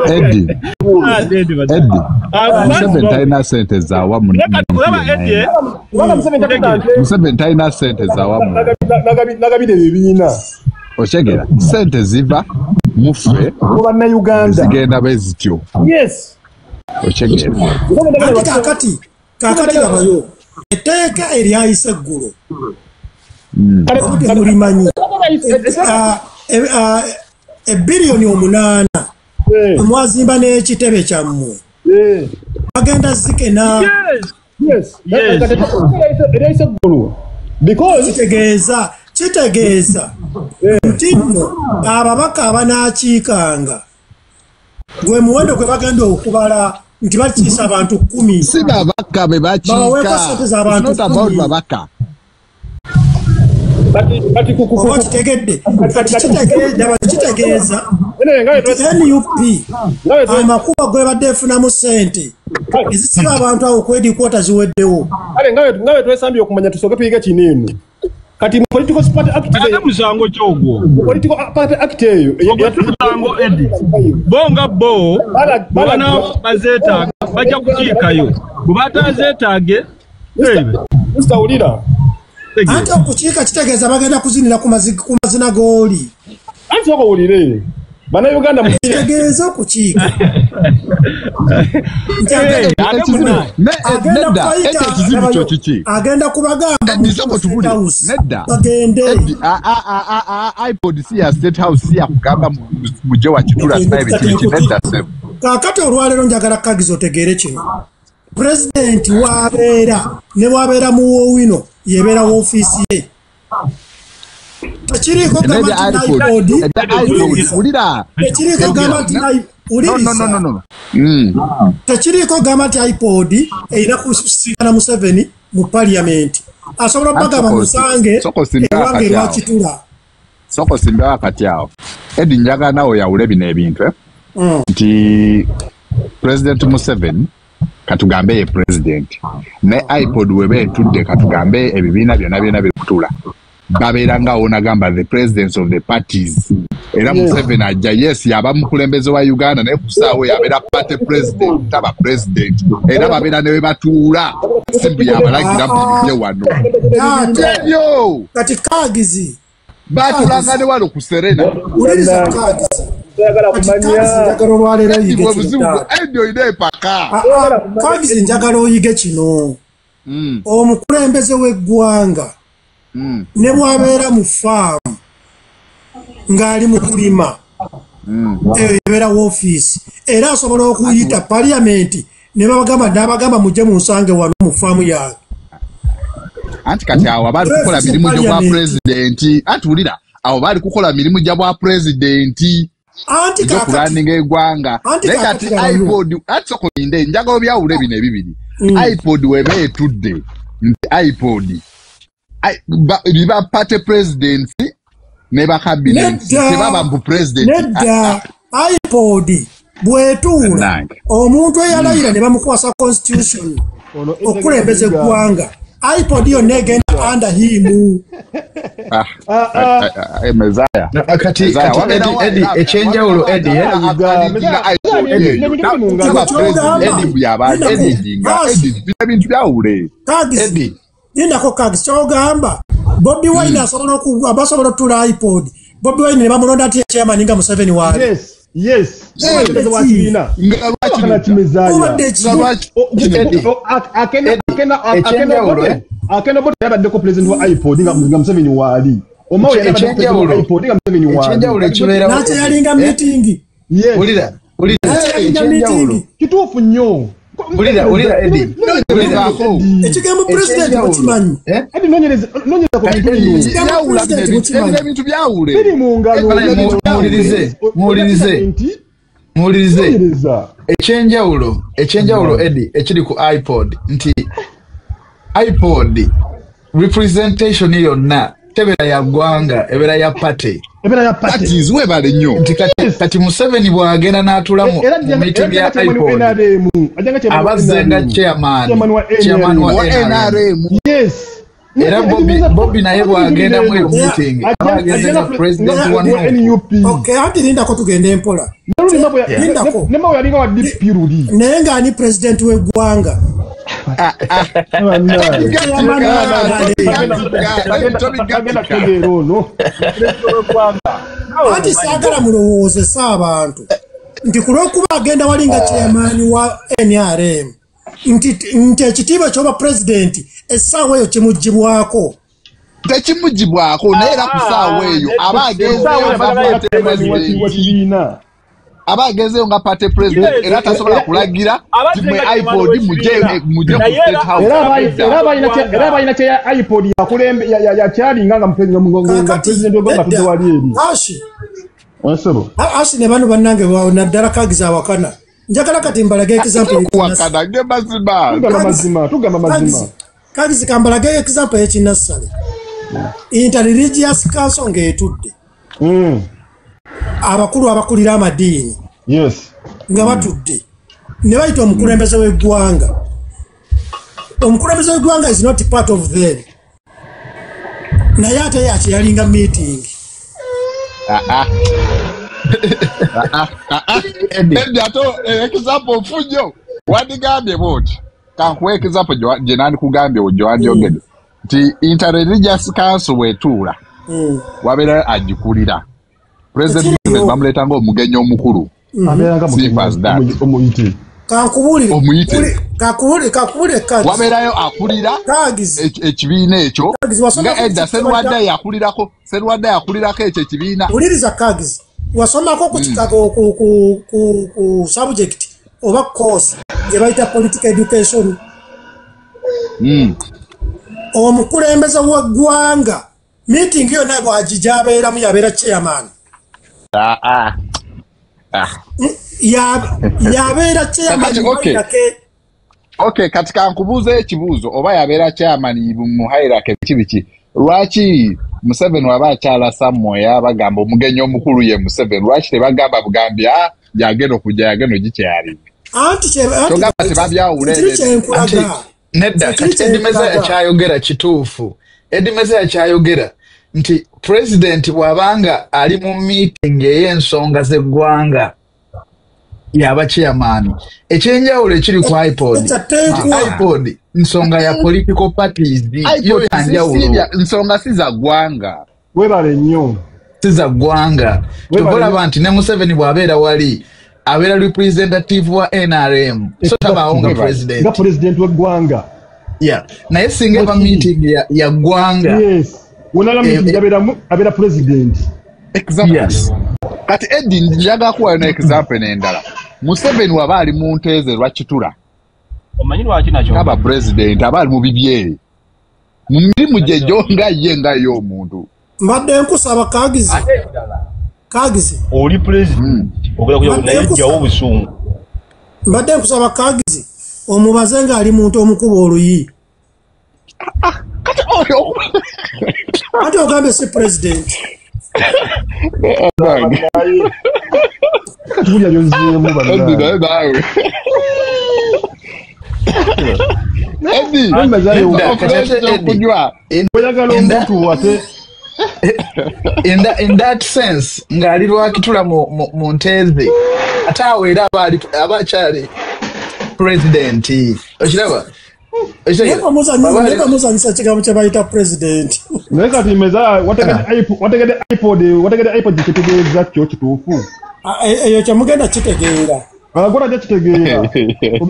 Eddie. Museveni talina sente zaawa mu Museveni talina sente zaawa mu nagabide bibiina oshegera sente ziva mufe bannayuganda zigenda bezityo yes oshegera kakati gabayo etteeka eryayise eggulu mulimanyi ebbiliyoni 8 mwazimba n'ekitebe kyammwe bagenda zikena eryayise eggulu because kitegeeza nti nno ababaka abanaakiikanga gwe muwendo gwe bagenda okubala nti bakiisa abantu 10 si babaka be bakiika babaka kitegedde kitegeeza NUP amakuba gwe badde efunamu ssente ezisiba abantu awo kwedikwota ziweddewo kale nga we twesambye okumanya tusooke tuyiga kino kati political party act musango kyogwo political party act eyo musango Eddie bonga bo bana bazeta bajja kukiikayo bubatazeetage mustawulira anti okukiika kitegeeza bagenda kuzinira ku mazina gooli anti okowulire bannayuganda kitegeeza okukiika agenda kubagamba bagende iPod si ya State House si ya kugamba muje wa kitula nedda sebo kakati olwaleero njagala kagizo otegeere kino president wabeera ne wabeera mu Owino yebeera wa ofiisi ye tekiriko gamba nti iPod erina kusinkana Museveni mu parliament asobola okubagamba musange ewange lwakitula soko simba wakati awo Eddie njagala nawe yawule bino ebintu nti President Museveni katugambe ye president ne iPod webe etudde katugambe ebibiina byonna bikutula babeera nga onagamba the presidents of the parties era Museveni ajja yes yaba mukulembeze wa Uganda naye kusaawo yabeera party president taba president era babeera ne batuula simbi yabalagira mu wano yo kati kagizi batulanga ne walo ku Serena uliriza kagizi njagala olwaleero oyige kino kagizi njagala oyige kino omukulembeze w'eggwanga ne bw'abeera mu faamu ng'ali mu kulima eyo ebeera woofiisi era asobola okuyita paliyamenti ne n'abagamba mujje munsange wano mu faamu yange anti kati awo abali kukola mirimu gyo bwa pulezidenti anti wulira awo bali kukola mirimu gya bwa pulezidenti anti kakati eggwanga naye kati iPod anti sokolinde njagala byawule bino ebibiri iPod weba etudde nti iPod biba party presidency ne ba cabinet tebaba mbu president nedda iPod bwetuula omuntu eyalayira ne bamukwasa constitution okulembeza eggwanga iPod yonna egenda under him Mezaya kati Eddie echenjawulo Eddie bintu byawule Eddie nindako kagisi kyogamba Bobi Wine abasobola otuula iPod Bobi Wine ne bamulonda ati chairman nga Museveni waali Yes. Akena bote yabaddeko president wa iPod nga Museveni waali. Omawe yabaddeko iPod nga Museveni waali. Nate yalinga meeting. Yes. Ulira echenjawulo. Kituufu nnyo. Ulira Eddie. Ekigambo president mukimanyi. Eddie nonyereza ko bintu byawule. Biri mu ngalo. Muwulirize echenjawulo Eddie ekiri ku iPod nti iPod representation yonna tebera ya ggwanga ebera ya party izwe bale nnyo nti kati Museveni bwagenda n'atula mu meeting ya iPod abazenga chairman wa NRM yes era Bobby naye bwagenda mu meeting abagenza president wa NUP okay ati linda ko tugende empola nema yalinga wa DP ruli naye nga ani president w'eggwanga anti saagala mulowoozesa abantu nti ku lw'okuba agenda walinga chairman wa NRM nti ekitiibwa ky'oba pulezidenti essaawa eyo kimugibwako tekimugibwako naye era ku ssaawa eyo aba agezeyo nga party president era tasobola kulagira timwe iPod muje ku state house era balina kya iPod yakulembe yakyalinga nga president w'eggwanga wali eri ashi ne bano bannange naddala kagiza awakana njagala kati mbalage example tugamba mazima kagizi kambalage example y'ekinnassale interreligious council ng'etudde abakulu abakulira amadiini nga batudde ne bayita omukulembeze w'eggwanga omukulembeze w'eggwanga is not part of them naye ate yakyeyalinga meeting Eddie ato example fujo wadigambye boti kankuwa example gye nandi kugambye gye wandyogedde nti interreligious council wetuula wabeera agikulira president bamuleeta ng'omugenyi omukulu wabeerayo akulira ekibiina ekyo nga edda Serwadda yakulirako ekyo ekibiina uliriza kagizi wasomako ku Chicago ku subject oba course gye bayita political education omukulembeze w'eggwanga meeting yonna bw'agijabeeramu yabeera chairman yabeera chairman okay kati kankubuuza ekibuuzo oba yabeera chairman mu hierarchy biki lwaki Museveni waba akyala Samoya bagamba omugenyi omukulu ye Museveni lwaki tebagamba bugambi yagenda okujja yagenda ogikyali anti tebabyawule nedda kati Edimeza yakyayogera kituufu Edimeza yakyayogera nti president bw'abanga ali mu meeting ey'ensonga z'eggwanga yaba chairman ekyenjawulo ekiri ku iPod nsonga ya political parties yo yanjawulo nsonga si za ggwanga webale nnyo si za ggwanga tubolaba nti ne Museveni bw'abeera wali abeera representative wa NRM so tabaawo nga president w'eggwanga Yeah. Naye singa eba meeting ya gwanga. Yes. Unala meeting abera president. Exactly. Yes. Kati Eddie njaga kuwa na example n'endala. Museveni waba ali mu Nteeze Lwakitula. Omanyi lwaki nakyo? Kaba president aba ali mu bibye. Mu mirimu gye gyonga ye nga y'omuntu. Mbadde nkusaba Kagizi. Oli president. Ogera kuyo naye jjawo busungu. Mbadde nkusaba Kagizi. Omubaze nga ali muntu omukuba oluyi. Ate ogambe si president. Katulya byonzeemu banaye. In that sense, ngali Lwakitula mu Nteeze ate awo era abakyali president. Okiraba? Neka muzanyisa kigambo kye bayita president. Naye kati meza wategede iPod kitegeeza kyo kituufu. Eyo kyamugenda kitegeera. Agora ja kitegeera.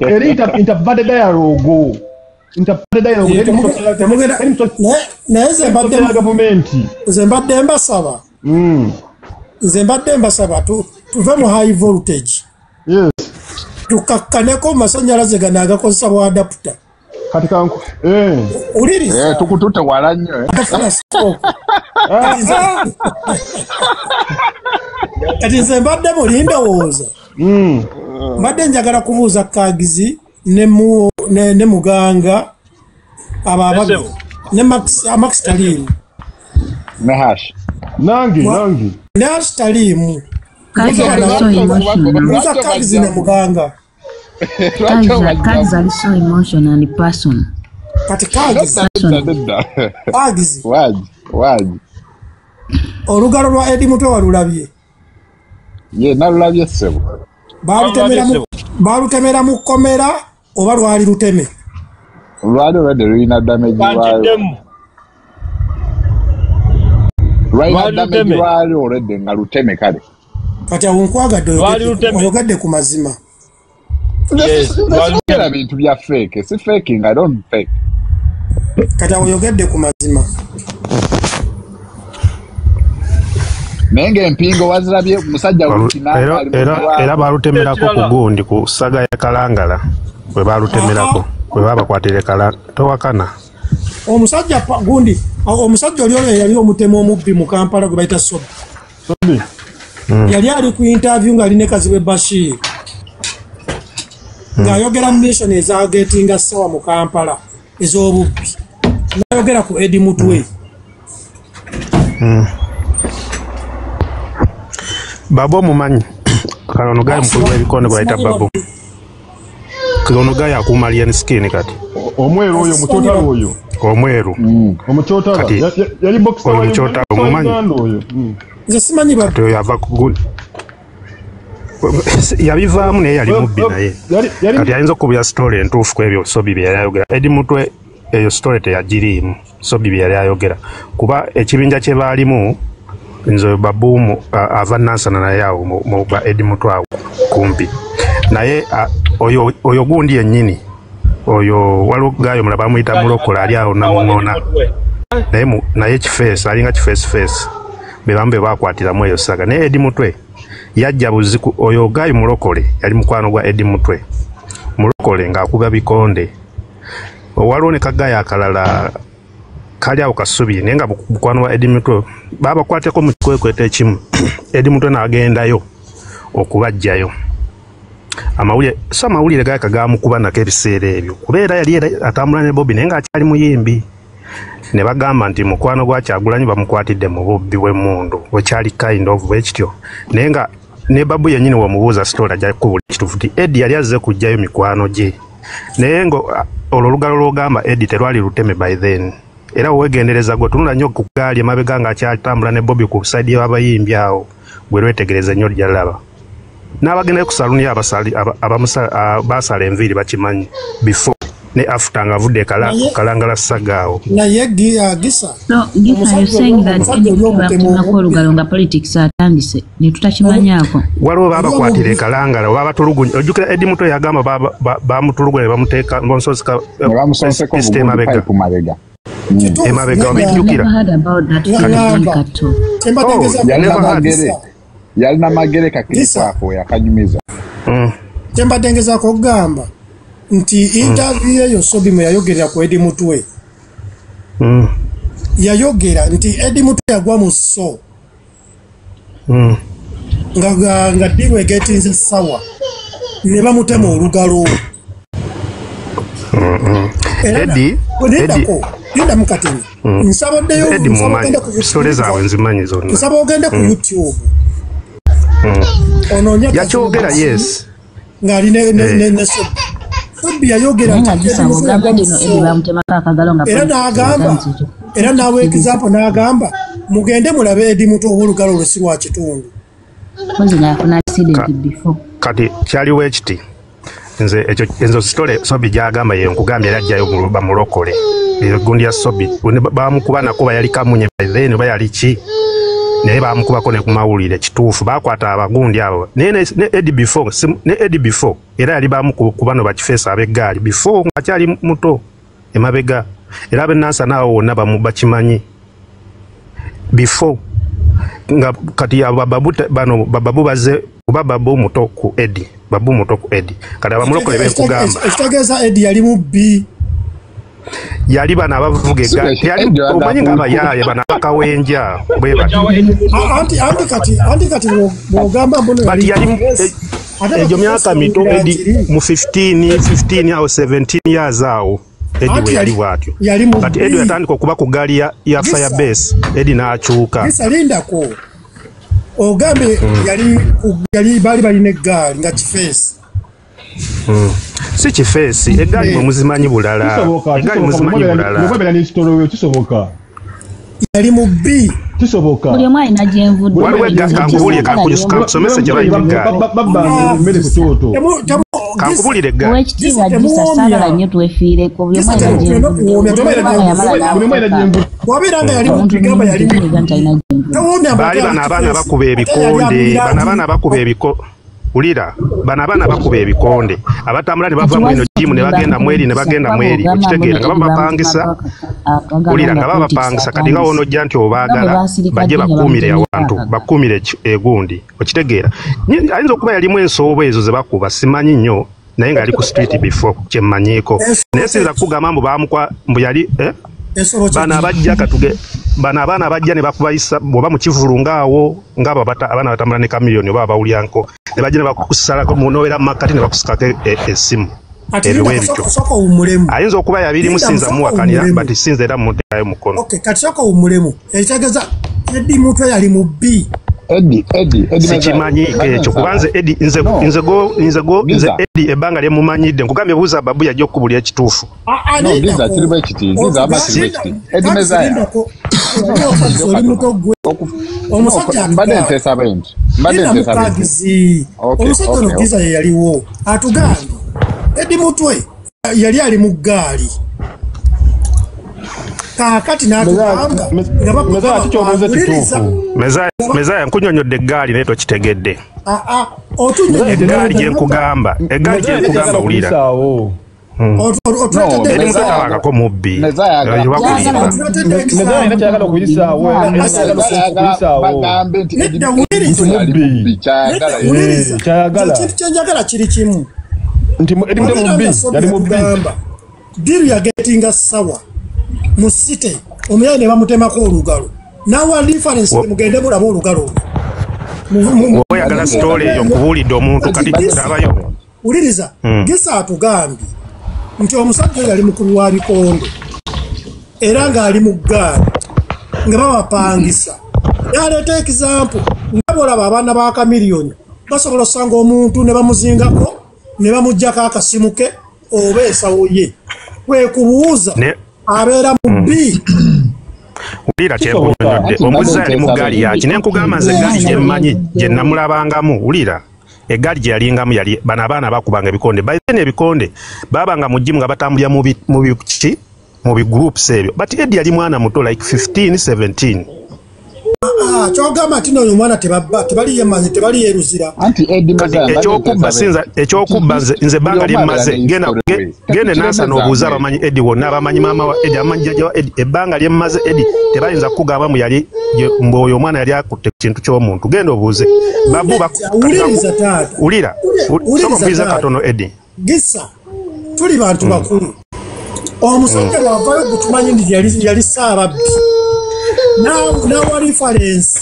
Eri interpret dialogue. Neze mbadde gavumenti. Nze mbadde mbasaba tuve mu high voltage. Yes. Tukakkaneko masanyalaze gano agakozesa bwa adapter. Kati kanku. Uliriza. Tukutute wala nnyo. Kati nze mbadde mulindowooza. Mbadde njagala kubuuza Kagizi ne Muganga ababaga ne Max Talimu. Ne Hash. Nangi. Ne Hash Talimu. Kagizi ali so emotional. Kagizi ne Muganga. Kagizi ali so emotional and person. Kati Kagizi. Waji. Olugalo lwa Eddie Mutwe walulabye. Ye nalulabye ssebo. Balutemera mu kkomera oba lwali luteme? Lwali olwedde lulina damage lwayo. Lwalina damage lwayo olwedde nga luteme kale. Kati awo nkwagadde oyogadde ku mazima. Era bintu bya fake. Si faking, I don't fake. Kati awo oyogadde ku mazima. Nenge mpingo wazirabye musajja era balutemerako ku gundi ku saga ya Kalangala bwe balutemerako bwe babakwatire kala towakana omusajja gundi omusajja oli oyo yali omutemu omubbi mu Kampala gwe bayita Sobi. Yali ali ku interview nga ali ne Kazibe Bashir ng'ayogera mu mission ezaagetinga ssawa mu Kampala ez'obubbi n'ayogera ku Eddie Mutwe. Babo mumanyi kalono gaye mukulu w'ebikondo bwayita Babo kalono gaye akuuma alien skin kati omweru oyo mukyotalo oyo omweru omukyotalo yali boxer oyo mukyotalo mumanyi nze simanyi kati oyo ava kuguli yabivaamu naye yali mubbi naye kati ayinza okubya story entuufu ku ebyo Sobi bye yali ayogera Eddie Mutwe eyo story teyagiriimu Sobi bye yali ayogera kuba ekibinja kye baalimu nzo babumu ava Nansana naye awo mu Eddie Mutwe awo kumpi naye oyo gundi yennyini oyo walugayo mulaba muyita Mulokola ali awo namuŋona naye kifeesi alinga kifeesi bebambe bakwatiramu eyo saga naye Eddie Mutwe yajja buziku oyo Gayo Mulokole yali mukwano gwa Eddie Mutwe Mulokole ng'akuba bikonde waliwo ne Kagayo akalala kali awo Kasubi naye nga mukwano wa Eddie Mutwe babakwateko mu kikwekweta ekimu Eddie Mutwe n'agendayo okubajjayo amawulire gaaka gaamukuba nako ebiseera ebyo kubeera yali atambula ne Bobby naye ng'akyali muyimbi ne bagamba nti mukwano gwa Kyagulanyi bamukwatidde mu bubbi bw'emmundu wekyali kind of bwekityo naye nga ne Babu yennyini w'omubuuza sitoola ajja kubula ekituufu nti Eddie yali azze kuggyayo mikwano gye naye nga olwo olugalo lw'ogamba Eddie terwali luteme by then era wegendereza gwe tunula nnyo ku gaali emabega ng'akyatambula ne Bobby ku saidi y'abayimbi awo gwe lwetegereza nnyo lyalaba n'abagenda ku saluni baasala enviiri bakimanyi before ne after nga vudde kalangala sagaawo. Naye Gisa. No, Gisa, you're saying that olugalo nga politics atandise ne tutakimanyaako. Waliwo babakwatira kalangala oba batulugunya. Ojjukira Eddie Muto yagamba bamutulugunya bamuteeka bonsosika system mabega. Emabega obijjukira. Yalina magere kakirikwako yakanyumiza. Kyembadengeza kugamba nti interview eyo Sobi mwe yayogerera ku Eddie Mutwe. Yayogera nti Eddie Mutwe yagwa mu so. Nga dirwe getinze sawa. Ne bamutema olugalo. Eddie Linda mukatini. Nsaboddeyo Eddie mumanyi sitole zaabwe nzimanyi zonna. Nsaba ogende ku YouTube. Yakyogera yes. Ngari ne Sobi yayogera era nawe example n'agamba mugende mulabe Eddie Mutwe olugalo olwesirwa kitundu. Kati kyaliwo ekiti nze enzo story Sobi gyagamba ye nkugambye yajjayo bamulokole gundi ya Sobi bamukuba nakuba yali kamunye then bayali ki naye bamukubako ne kumawulire kituufu bakwata abagundi abo ne Eddie before era yali bamukuba no bakifeesa ab'eggaali before nga kyali muto emabega era abenansa naawo wonna bakimanyi before nga kati babu baze kuba babu muto ku Eddie kati abamulokole bekugamba ekitegeeza Eddie yali mubbi yali bana abavuga eggaali yali omanyi ng'abayaaye bana bakawenja bwe bati anti kati bw'ogamba mbuno yali egyo myaka mito Eddie mu 15 awo 17 years awo Eddie we yali bwatyo kati Eddie yatandika okuba ku gaali ya Firebase Eddie n'akyuka lindako ogambe yali bali balina eggaali nga kifeesi si kifeesi eggaali mwe muzimanyi bulala yali mubbi kisoboka buli omwe alina gyenvudde waliwo kankubulire kankusomese gye bayina eggaali kankubulire eggaali owekitiibwa Gisa saagala nnyo twefiireko buli omwe alina gyenvudde baali bano abaana bakuba ebikonde ulira bana abaana bakuba ebikonde abatambula ne bava mweno jimu ne bagenda mweri okitegeera nga babapangisa ulira nga babapangisa kati nga wonojja nti obaagala bajje bakuumire awantu bakuumire egundi okitegeera ayinza okuba yalimu ensoobo ezo ze bakuba simanyi nnyo naye nga ali ku street before kyemmanyiiko naye sinza kugamba mbu yali bana abajja bana abaana bajja ne bakubayisa bwoba mu kivulungaawo ng'abo abaana batambula ne kamiliyoni oba bawulyanko ne bajja ne bakusalako munoobera mu makkati ne bakusukako essimu ebiwa ebityo ayinza okuba yabirimu sinza muwakanira bati sinza era mumuteekayo mukono kati soka omulemu ekitegeeza Eddie Mutwe yali mubbi sikimanyi ekyo kuba nze Eddie nze Eddie ebbanga lyemumanyidde nkugambye buuza babu yajja okukubulya ekituufu omusajja ono Giza ye yaliwo atugambye Eddie Mutwe yali ali mu ggaali kakati n'atugamba Mezaya nkunyonyodde eggaali naye tokitegedde eggaali gyenkugamba wulira Eddie Mutwe tabangako mubbi ekintu kyenjagala kiri kimu diru yagetinga sawa musite omuyaye ne bamutemako olugalo nawa difference mugende mulaba olugalo oyagala story eyo nkubuulidde omuntu kati tabayo uliriza Gisa atugambye nti omusajja yali mukubi wa bikondo era ng'ali mu ggaali nga babapangisa yaleeta example nga bolaba abaana ba kamiliyoni basobola osanga omuntu ne bamuzingako ne bamuggyako akasimu ke oba ensawo ye kwekubuuza abeera mubbi ulira kyenkunyonyodde omuzi ali mu ggaali yaki ne nkugamba nze eggaali gyemmanyi gye namulabangamu ulira eggaali gye yalingamu yali bano abaana bakubanga ebikonde bayene ebikonde babanga mu gym nga batambulira mu bigroups ebyo but Eddie yali mwana muto like 15-17. Kyogamba ati n'oyo mwana tebali yemanyi tebali yeruzira ekyokubba nze ebbanga lyemmaze gende nansa n'obuuza abamanyi Eddie wonna abamanyi maama wa Eddie abamanyi jjajja wa Eddie ebbanga lyemmaze Eddie tebayinza kukugambamu yali mb'oyo omwana yali akutte kintu ky'omuntu genda obuuze babu ulira sokopiriza katono Eddie Gisa tuli bantu bakulu omusajja lwavayo gutumanyi ndi yali saababbi nawa reference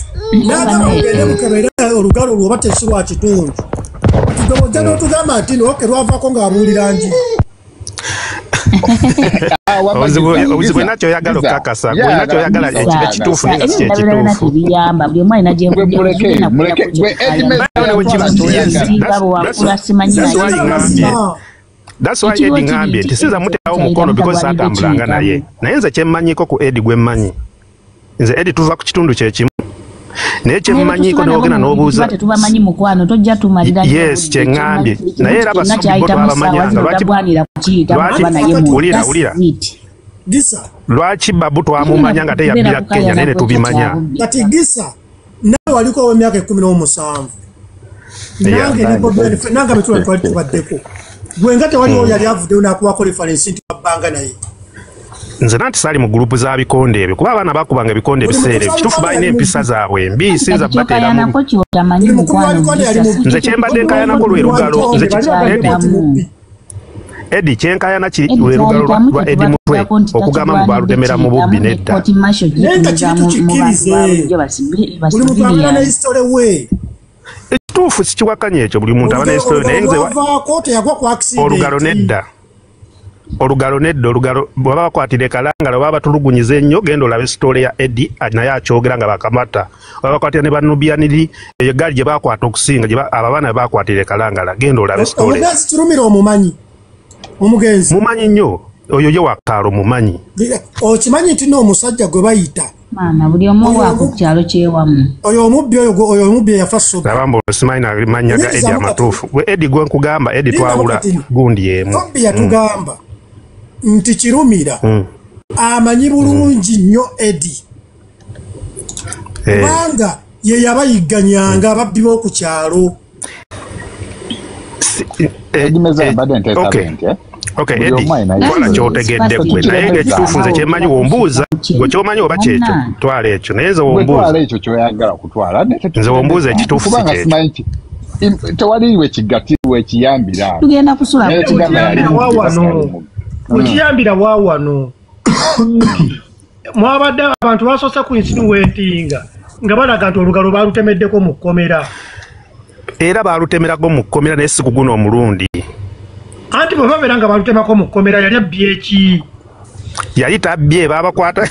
nagamba mugende mukebera olugalo lwoba tekiwa kitundu tugobojja n'otugamba nti nooke lwavaako ng'abuulira nji obuzibu nakyo oyagala okukakasa nakyo oyagala ekibe kituufu naye nga si kyekituufu that's why Eddie ngambye nti sinza muterawo mukono because saatambulanga naye nze kyemmanyiko ku Eddie gwe mmanyi nze Eddie tuva ku kitundu kyekimu naye kyemmanyiko n'ogenda n'obuuza yes kyeŋŋambye naye era basubibo twabamanyanga ulira lwaki babu twamumanya nga teyabbira Kenya naye ne tubimanya kati Gisa nawe waliko ow'emyaka 17 nange betula twali tubaddeko gwenga tewaliwo yali avuddeyo n'akuwako reference nti babbanga naye nze nanti sali mu gurupu za bikonde ebyo kuba abaana bakubanga ebikonde ebiseera ebyo kituufu balina empisa zaabwe embi sinza bateeramu nze kyembadde nkayanako lwe lugalo Eddie kyenkayana lwe lugalo lwa Eddie Mutwe okugamba mu baalutemera mu bubbi nedda naye nga kintu kikkirize buli muntu abula ne hisitole we ekituufu sikiwakanya ekyo buli muntu aba ne hisitole naye nze olugalo nedda bwaba bakwatire Kalangala baba batulugunyiza ennyo genda olabe sitole ya Eddie naye akyogera nga bakamata baba bakwatira ne banubiyaniri eyo gaali gye bakwata okusinga abaana bakwatire Kalangala genda olabe sitole omugenzi kirumira omumanyi omugenzi mumanyi nnyo oyo ye wakaalo mumanyi okimanyi nti n'omusajja gwe bayita maana buli omu waako ku kyalo kyewamu oyo omubbi yafa soba labamba osimanyi namanya ga Eddie amatuufu gwe Eddie gwe nkugamba Eddie twawula gundi emu omubbi yatugamba nti kirumira amanyi bulungi nnyo Eddie kubanga ye yabayigganyanga ababbi b'oku kyalo Okay, Eddie, wala kyotegedde gwe naye ng'ekituufu nze kyemmanyi wombuuza gwe kyomanyi oba kyekyo twala ekyo naye nze wombuuza ekyo kyoyagala kutwala nze wombuuza ekituufu si kyekyo tewaliiwe kigatirwa ekiyambira tugenda kusula wekiyambira waawano mwabadde abantu basoose ku insinuwentinga nga balaga nti olugalo baalutemeddeko mu kkomera era baalutemerako mu kkomera naye si kuguna omulundi anti bwe babeera nga baalutemako mu kkomera yali abbye eki yali tabbye baabakwata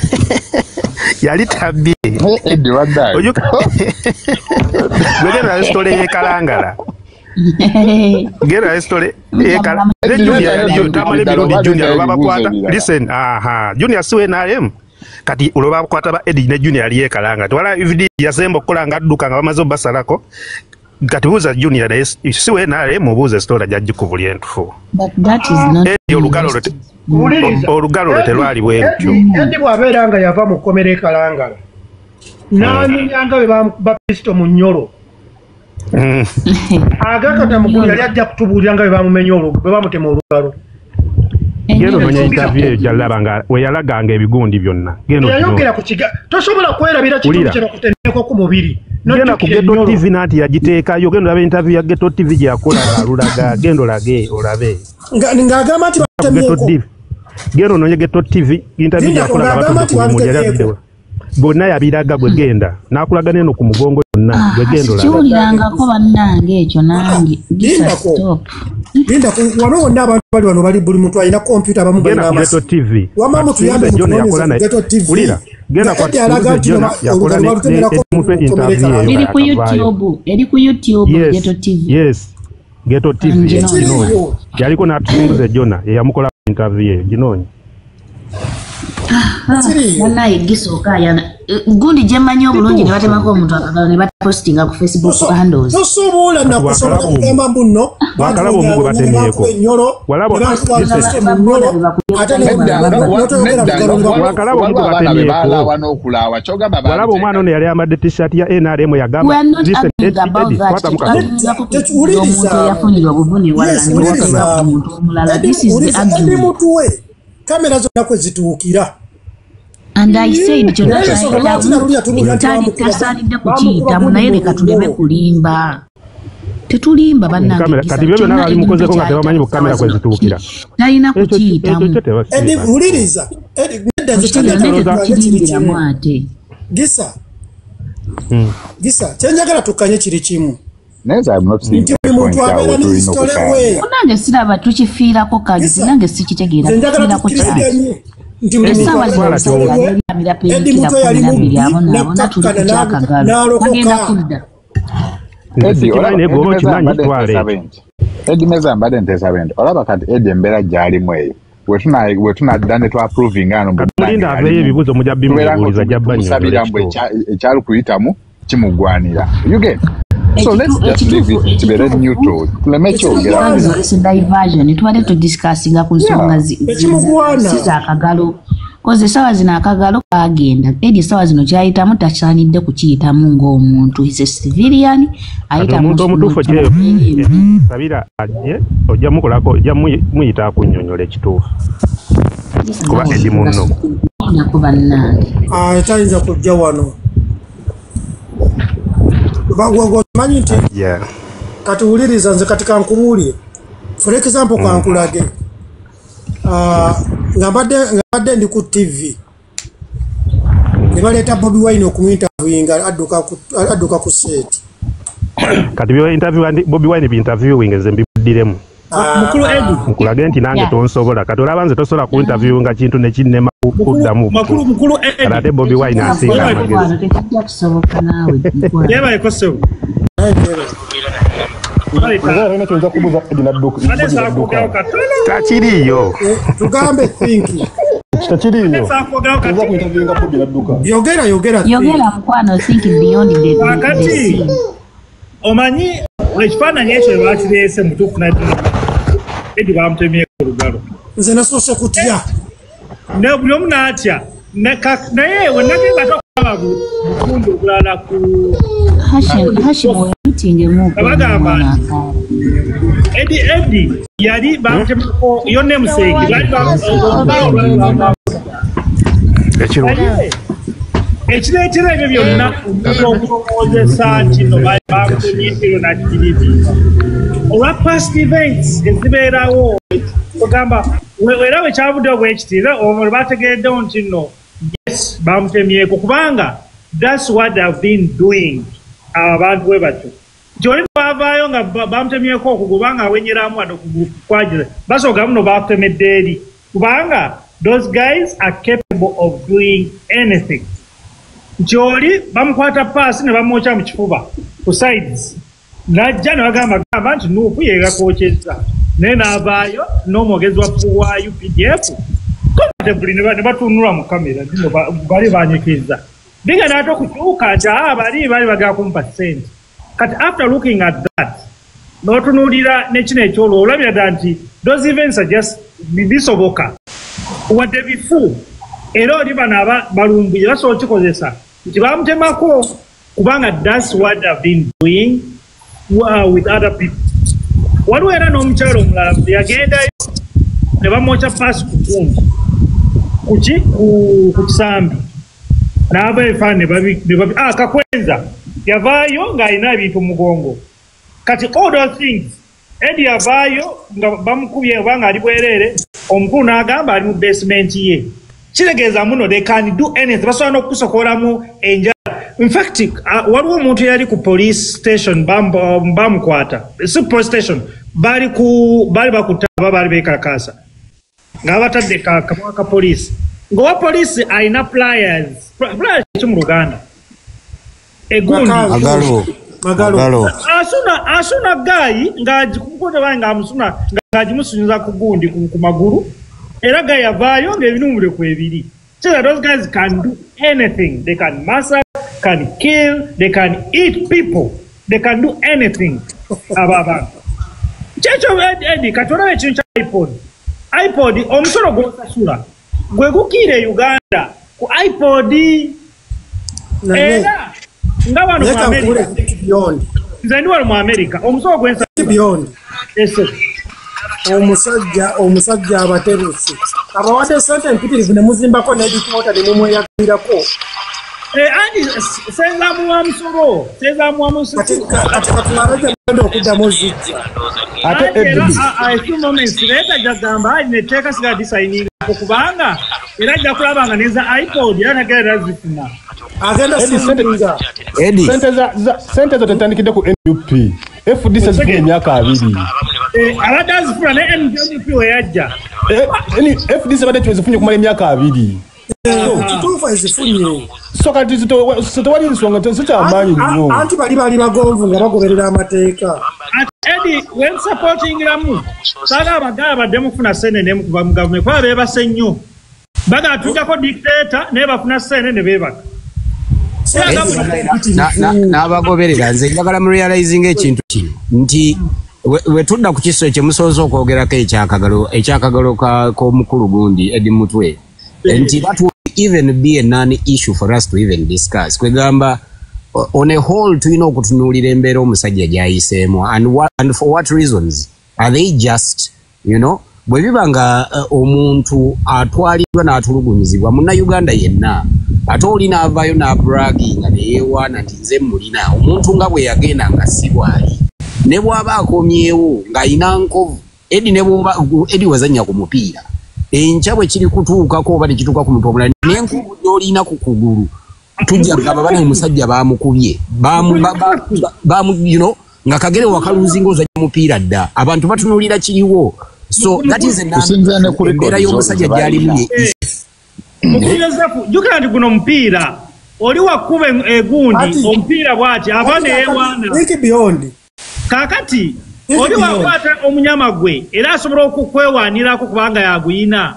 yali tabbye gwegenda resitole y'ekalangala genda resitole y'ekalangala ne Junior yaliyo tamale birundi Junior babakwata listen Junior siwe NRM kati olwo babakwata ba Eddie ne Junior yali y'ekalangala tewala DVD yasemba okukola nga adduka nga bamaze obasalako kati buuza Junior naye siwe NRM obuuza sitola jagikubuli entufu olugalo lwe terwali bwe lutyo Eddie bw'abeera nga yava mu kkomera ekalangala n'anyunyanga be baprisito mu nnyolo agakata mukulu yali ajja kutubuulira nga bwe bamutema olugalo genda ononya interview eyo gyalaba nga weyalaganga ebigundi byonna yayogera ku kiga tosobola kwerabira kitundu kye bakutendeko ku mubiri genda ku Ghetto TV nanti yagiteekayo genda olabe interview ya Ghetto TV gye yakola alulaga genda olage olabe ng'agamba nti batemyeko genda ononye Ghetto TV interview gye yakola nga batuze yali video bonna yabiraga gwe genda n'akulaga neno ku mugongo yonna gwe genda olabe kiwulirangako bannange ekyo nange genda wano wonna abantu bali wano bali buli muntu alina kompyuta abamu balina Ghetto TV wamamu tuyambe mutunoonyeza Ghetto TV ulira genda kwa Jona yakola ne interview eri ku YouTube Ghetto TV yes Ghetto TV kinonyi yaliko n'atusunguze Jona yamukola interview ginonyi Mwana igisooka gundi jemanyi obulungi ne batemako omuntu akagalo ne batapostinga ku Facebook handles. Tosobola na kusobola kugamba mbuno. Bakalaba omugu batemyeko. Walabo walaba omwana ono yali amadde t-shirt ya NRM yagamba kamera zonna kwe zituukira. And I said tasalidde kukiitamu naye leka tuleme kulimba. Tetulimba bannange. Kati byo byonna bali mukozeko nga tebamanyi bu kamera kwe zituukira. Talina kukiitamu. Uliriza. Gisa. Gisa, kyenjagala tukanye kiri kimu. Neza I'm not seeing the point out to Unange siraba tukifiirako kagizi nange sikitegeera tukifiirako kyaki. Esawa z'omusajja yamira penikira 12 abona tuli ku kyakagalo bagenda kudda. Edi meza mbade ntesabente olaba kati edi embera gyalimu eyo wetunadda ne twapproving ano mulinda aveyo ebibuuzo mujja bimubuuliza jabbanyo ekyali kuyitamu kimugwanira you get. So let's just leave it to be red neutral. Diversion. Tuwade to discussing ku nsonga za akagalo. Koze sawa zina akagalo kagenda. Edi sawa zino kyayitamu takisanidde kukiyitamu ng'omuntu. He's a civilian. Ayita muntu omutuufu kyeyo. Sabira ajje ojja mukolako ojja muyita kunnyonnyola ekituufu. Kuba edi munno. Nakuba nnange. Tayinza kujja wano. Manyi nti kati wuliriza nze kati kankubuulire for example kankulage nga mbadde ndi ku TV ne baleeta Bobi Wine okumuinterviewinga adduka ku set kati byo interview Bobi Wine bi interviewing nze mbibuddiremu mukulu Eddie mukulage nti nange tonsobola kati olaba nze tosobola ku interview nga kintu ne kinnema kuddamu mukulu Eddie ate Bobi Wine asinga amagezi yeba ekosewo takiriyo tugambe thinki takiriyo yogera mukwano think beyond the scene. Omanyi ekifaananyi ekyo bakireese mutuufu Eddie bamutemye ku lugalo nze nasoose kutya ne buli omu n'atya naye wenagenda tokulaba bukundu obulala ku bagamba Eddie yali bamutemako yonna emuseegi ekireetera ebyo byonna okukozesa nti no bamutemyekero nakiribi olwa past events ezibeerawo ogamba era wekyavuddewo bwekitira olwo bategereddewo nti no yes bamutemyeko kubanga that's what they've been doing abantu bwe batyo nti oli baavaayo nga bamutemyeko okugubanga awenyeramu ate okukwagira basooka muno bakutemedde eri kubanga those guys are capable of doing anything nti oli bamukwata paasi ne bamwokya mu kifuba ku sides najja ne bagamba nti nuupu yegakokyeza naye n'avaayo n'omwogezi wa UPDF comfortably ne batunula mu kamera zino bali banyekeza bigenda ate okukyuka nti bali bagala kumupa ssente kati after looking at that n'otunuulira nekino ekyolwo olabira ddala nti those events are just bisoboka wadde bifu era oli bano balumbuye basobola kikozesa nti bamutemako kubanga that's what they've been doing with other people. Waliwo era n'omukyalo omulala yagendayo ne bamwokya paasi ku kumbi ku kisambi n'aba ebifaananyi kakwenza yavaayo ng'alina ebintu mugongo kati all those things Eddie yavaayo nga bamukubye oba ng'ali bwereere omukulu n'agamba ali mu basement ye kitegeeza muno they can do anything basobola n'okukusokolamu enjala. In fact, waliwo omuntu yali ku police station bamukwata si police station bali bakutaba bali bekalakasa nga batadde kamwa ka police ng'owa police alina pliers ki mu Luganda egundi asuna gayi ng'agimusunyiza ku gundi ku magulu era gayi avaayo ng'ebinumule ku ebiri So that those guys can do anything. They can massacre, can kill, they can eat people. They can do anything. Church of Eddie, Katona Chincha iPod. iPod, Omsoro Gosasura. Gwegukire Uganda. iPod. Era. Ngawano mu America. Beyond. Nzaniwa mu America. Omsoro gwensa beyond. Yes. Omusajja abaterusi. Abawadde sente mpitirivu ne muzimbako n'edikota ne mumweyagirako. Andi senza muamsoro. Kati katulaje mwendo okuddamu zijja. Ate few moments leta jagamba neteka siga designing okubanga era ajja kulabanga neza iPod era nagera zifuna. Agenda singa. Edi. Sente zote tandikide ku NUP. FDC zifuna emyaka 2. Abadazi funa ne NUP weyajja. FDC bade zifunye kumala emyaka 2. Kituufu ezifunye. So kati zitowali nsonga tezikyamaanyi nnyo. Anti bali bagonvu nga bagoberera amateeka. Eddie, when supporting Ramu, Saga Magaba Demofuna Senate name government, why ever say no? But I took a dictator, never Funa Senate and Beba. Nabagoberera nze njagala mu realizing ekintu kino nti we tudda ku kiso ekyemusozo okwogerako ekyakagalo k'omukulu gundi Eddie Mutwe nti that would even be a non-issue for us to even discuss. Kwegamba on a whole tulina okutunuulira embeera omusajja gy'ayiseemu and for what reasons are they just, you know, bwe biba nga omuntu atwaliddwa n'atulugunyizibwa munnayuganda yenna ate oli n'avaayo n'abraginga neyeewaana nti nze mulina omuntu nga bwe yagenda nga si bwali ne bw'aba akomyewo ng'ayina nkovu Eddie wazannya ku mupiira enkya bwe kiri kutuukako oba tekituuka ku muntu omulala n'enkovu gy'olina ku kugulu tujja ngaba bana omusajja baamukubye you know nga kagere wakaluzinga ozajja mupiira dda abantu batunuulira kiriwo so that is embeera y'omusajja gy'alimu jukira nti guno mupiira oli wakuba egundi omupiira bw'ati ava neyewaana kaakati oli wakwata omunyama gwe era asobola okukwewaanirako kubanga yaguyina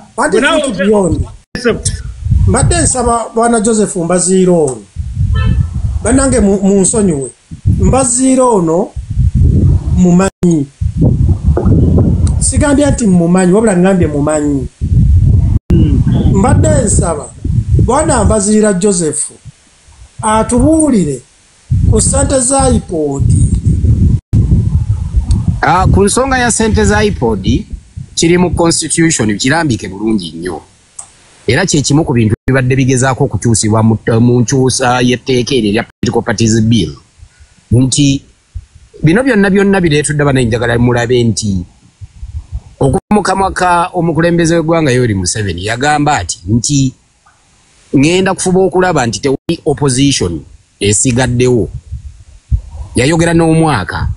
mbadde nsaba bwana Joseph Mbaziira ono bannange mu nsonyiwe Mbaziira ono mumanyi sigambye nti mumanyi wabula ngambye mumanyi mbadde nsaba bwana Mbaziira Joseph atubuulire ku ssente za iPod. Ku nsonga ya ssente za iPod kiri mu constitution kirambike bulungi nnyo era kyekimu ku bintu bibadde bigezaako okukyusibwa mu nkyusa y'etteeka eryo erya Political Parties Bill nti bino byonna bireetudde abananjagala mulabe nti okumukamwa ka omukulembeze w'eggwanga Yoweri Museveni yagamba nti ngenda kufuba okulaba nti tewali opposition esigaddewo yayogera n'omwaka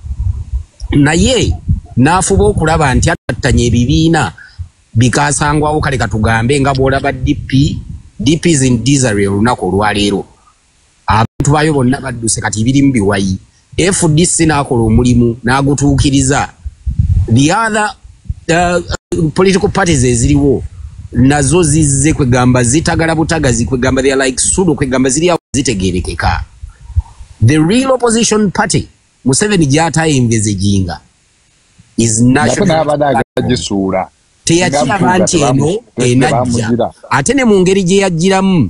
naye n'afuba okulaba nti atattanya ebibiina bikasangwawo kale katugambe nga bw'olaba DPs in Disarray olunaku olwaleero abantu bayo bonna badduse kati birimu biwayi FDC n'akola omulimu n'agutuukiriza the other political parties eziriwo nazo zizze kwegamba zitagala butagazi kwegamba they are like sudo kwegamba ziri awo zitegerekeka the real opposition party Museveni gy'ataye envezejinga is national teyakiraba nti eno enajja ate ne mu ngeri gye yajjiramu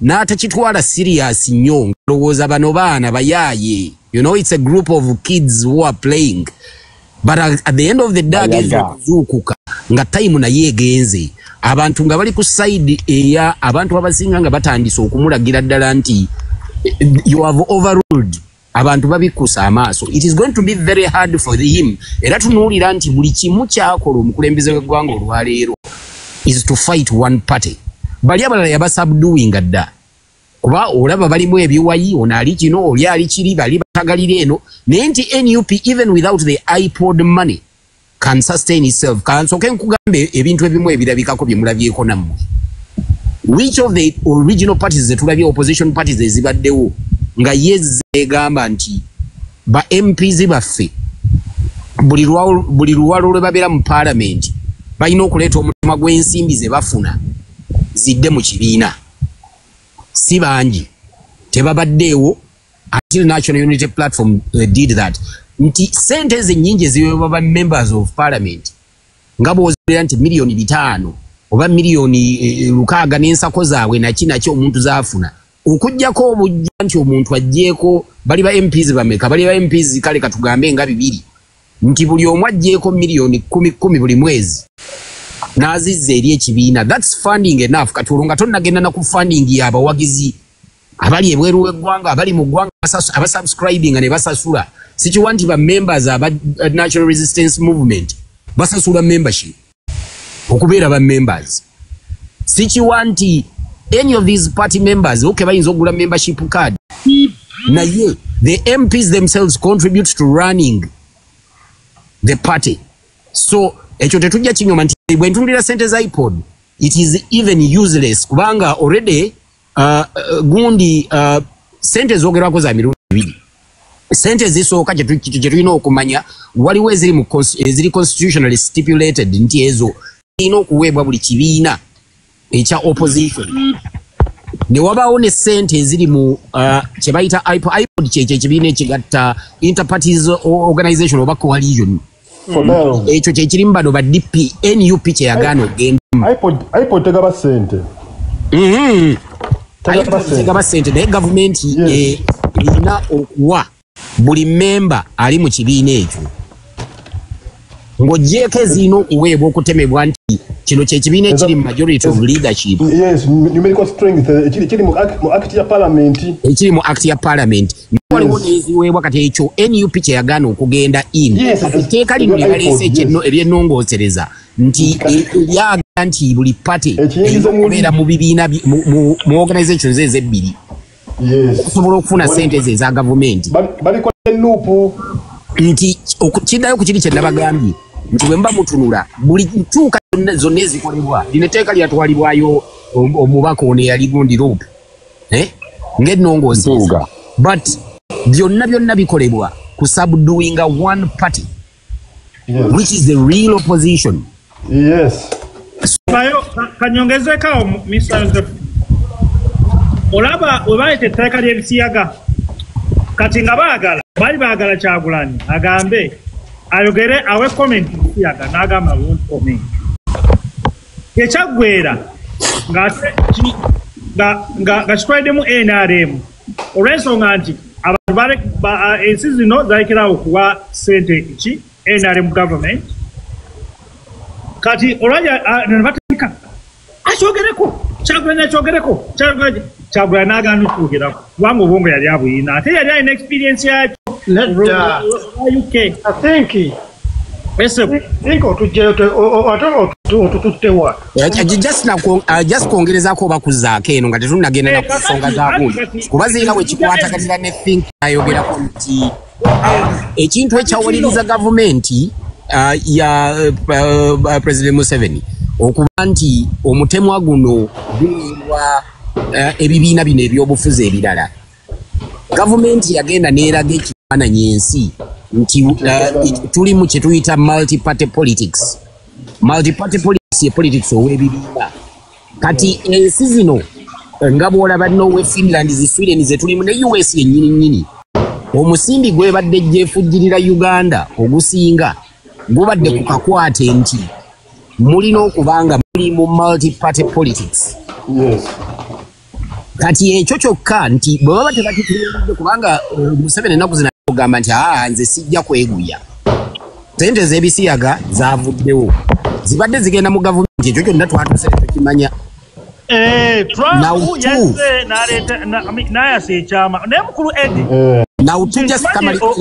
n'atakitwala serious nnyo ndowooza bano baana bayaaye you know it's a group of kids who are playing but at the end of the day ageze okuzuukuka nga time naye egenze abantu nga bali ku side eya abantu abasinga nga batandise okumulagira ddala nti you have overruled abantu babikusa amaaso it is going to be very hard for him era tunuulira nti buli kimu kyakola omukulembeze w'eggwanga olwaleero is to fight one party bali abalala yabasubduing dda kuba olaba balimu ebiwayi ono ali kino oli ali kiri bali batagalira eno naye nti NUP even without the iPod money can sustain itself kansoke nkugambe ebintu ebimu ebirabikako bye mulabyeko nammwe which of the original parties zetulabye opposition parties ezibaddewo nga yezegamba nti ba MPs baffe buli luwalo lwe babeera mu parliament balina okuleeta omutima gw'ensimbi ze bafuna zidde mu kibiina si bangi tebabaddeewo until National Unity Platform did that. Nti sente ezinnyingi eziweebwa ba members of parliament nga bw'ozibeera nti miliyoni 5 oba miliyoni 6 n'ensako zaabwe naki omuntu zaafuna okujjako obujja nti omuntu ajjeeko bali ba MPs bameka bali ba MPs kale katugambe nga 2 nti buli omu ajjeeko miliyoni 10 buli mwezi n'azizza eri ekibiina. That's funding enough. Katulunga tonnagenda na ku funding y'abawagizi abali ebweru w'eggwanga abali mu ggwanga abasubscribing ne basasula sikiwa nti ba members aba National Resistance Movement basasula membership okubeera ba members sikiwa nti any of these party members okay bayinza okugula membership card naye the MPs themselves contribute to running the party. So ekyo tetujja kinyoma nti bwe ntundira sente za iPod it is even useless kubanga already gundi sente zogerwako za mirundi 2 sente zisooka kyetulina okumanya waliwo eziri constitutionally stipulated nti ezo zirina okuweebwa buli kibiina ekya opposition ne wabaawo ne sente eziri mu kye bayita iPod kyekyo ekibiina ekigatta interparties organization oba coalition ekyo kyekirimu bano ba NUP kyeyagaana ogenda iPod tegaba sente tegaba sente naye gavumenti erina okuwa buli memba ali mu kibiina ekyo ng'oggyeko ezirina okuweebwa okutemebwa nti kino kyekibiina ekiri mu majority of leadership numerical strength ekiri mu act ya parliament ekiri mu act ya parliament waliwo neziweebwa kati ekyo NUP kyeyagaana okugenda in etteeka lino lye baleese eryennongoosereza nti lyaga nti buli party okubeera mu bibiina mu organizations ezebbiri okusobola okufuna sente ezo eza gavumenti balikola ennuupu nti kiddayo ku kiri kye nabagambye nti bwe mba mutunula buli ntuuka zonna ezikolebwa lino etteeka lyatwalibwayo omubaka ono eyali gundi loop ng'ennongoosereza but byonna bikolebwa ku subduinga one party which is the real opposition. Yes. Bayo kanyongezeka Mr. Joseph. Olaba obaite ettaka ly'ebisiyaga kati nga baagala Kyagulanyi agambe ayogere awe comment ebisiyaga n'agamba won't comment. Ekyaggweera nga kitwaliddemu NRM olw'ensonga nti abantu ensi zino zalekerawo okuwa sente ki NRM government kati olwaja nebatandika akyogereko Kyagulanyi n'agaana okwogerako kubanga obwongo yali abuyina ate yali alina experience yakyo UK. I think otututtewa just kwongerezaako oba kuzaako eno nga tetunagenda na ku nsonga zaakundi kuba zirina bwe kikwataganira ne think ayogerako nti ekintu ekyawaliriza gavumenti ya President Museveni okuba nti omutemwa guno guliwa ebibiina bino ebyobufuzi ebirala gavumenti yagenda neeraga ekifaananyi ensi nti tuli mu kye tuyita multi-party politics ye politics ow'ebibiina kati ensi zino nga bw'olaba nowe Finland Sweden ze tulimu ne US yennyini omusimbi gwebadde gyefujjirira Uganda ogusinga gubadde ku kakwate nti mulina okubanga muli mu multi-party politics. Yes. Kati ekyo kyokka nti bwe baba tebakituulidde kubanga Museveni ennaku zino agamba nti nze sijja kweguya sente ez'ebisiyaga zaavuddewo zibadde zigenda mu gavumenti ekyo kyonna twatuuse tekimanya. Trump yazze n'ayasa ekyama naye mukulu Eddie now tujja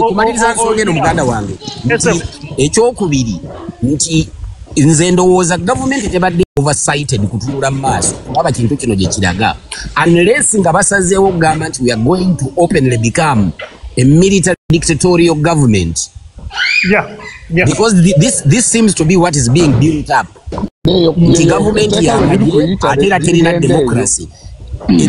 kumaliriza nsonga eno muganda wange ekyokubiri nti nze ndowooza gavumenti tebadde oversighted kutunula mu maaso kulaba kintu kino gye kiraga unless nga basazeewo okugamba nti we are going to openly become a military dictatorial government. Because this seems to be what is being built up. Nti gavumenti yamadde ate era terina democracy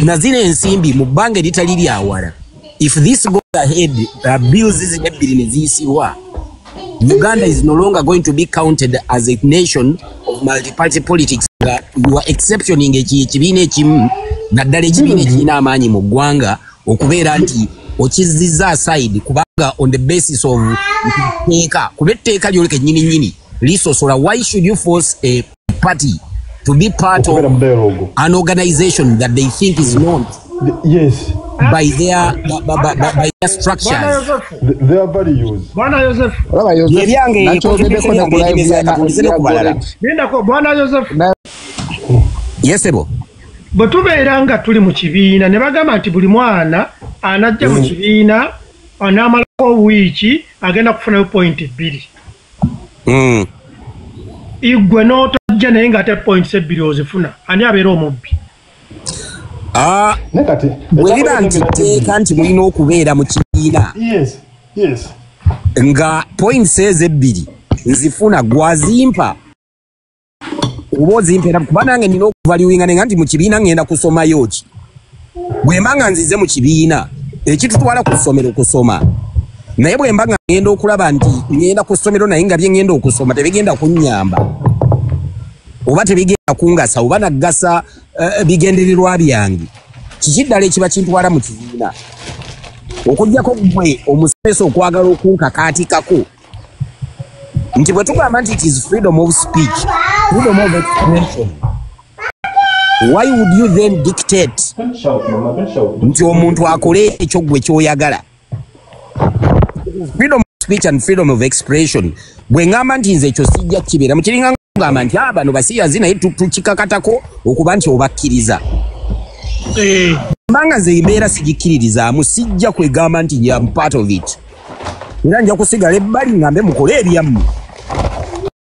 na zino ensimbi mu bbanga eritali lyawala if this goes ahead bills zino ebbiri ne ziyisibwa Uganda is no longer going to be counted as a nation of multi-party politics. You are exceptioning ekibina ekimu naddala ekibina ekirina amaanyi mu ggwanga okubeera nti okizizza aside kubanga on the basis of etteeka kuba etteeka lyoleka nnyini lisosola. Why should you force a party to be part of an organization that they think is not by their structures? They are very used. Bwana Joseph. Bwana Joseph. Yes, ebo. Bwe tubeera nga tuli mu kibiina ne bagamba nti buli mwana anajja mu kibiina anaamalako wiiki agenda kufunayo point 2. Igwe n'otajja naye ng'ate points 2 ozifuna ani abeera omubbi? Bwe liba nti tteeka nti mulina okubeera mu kibiina nga points ezo 2 nzifuna gwazimpa oba ozimpeera kuba nange nina okuvaluinga nenga nti mu kibiina ngenda kusomayo ki. Bwe mba nga nzize mu kibiina ekitutwala ku ssomero kusoma, naye bwe mba nga ngenda okulaba nti ngenda ku ssomero naye nga bye ngenda okusoma tebigenda kunnyamba oba tebigenda kungasa oba naggasa bigendererwa byange, kiki ddala ekiba kintwala mu kibiina okuggyako gwe omusomesa okwagala okunkakaatikako nti bwe tugamba nti it is freedom of speech, freedom of expression, why would you then dictate nti omuntu akole ekyo gwe kyoyagala? Freedom of speech and freedom of expression bwe ngamba nti nze ekyo sijja kibeera mukiringa ngamba nti bano basiyazi naye tukikakatako okuba nti obakkiriza. Mbanga nze embeera sigikkiririzaamu sijja kwegamba nti I'm part of it, era nja kusigala ebbali ngambe mukole ebyammwe,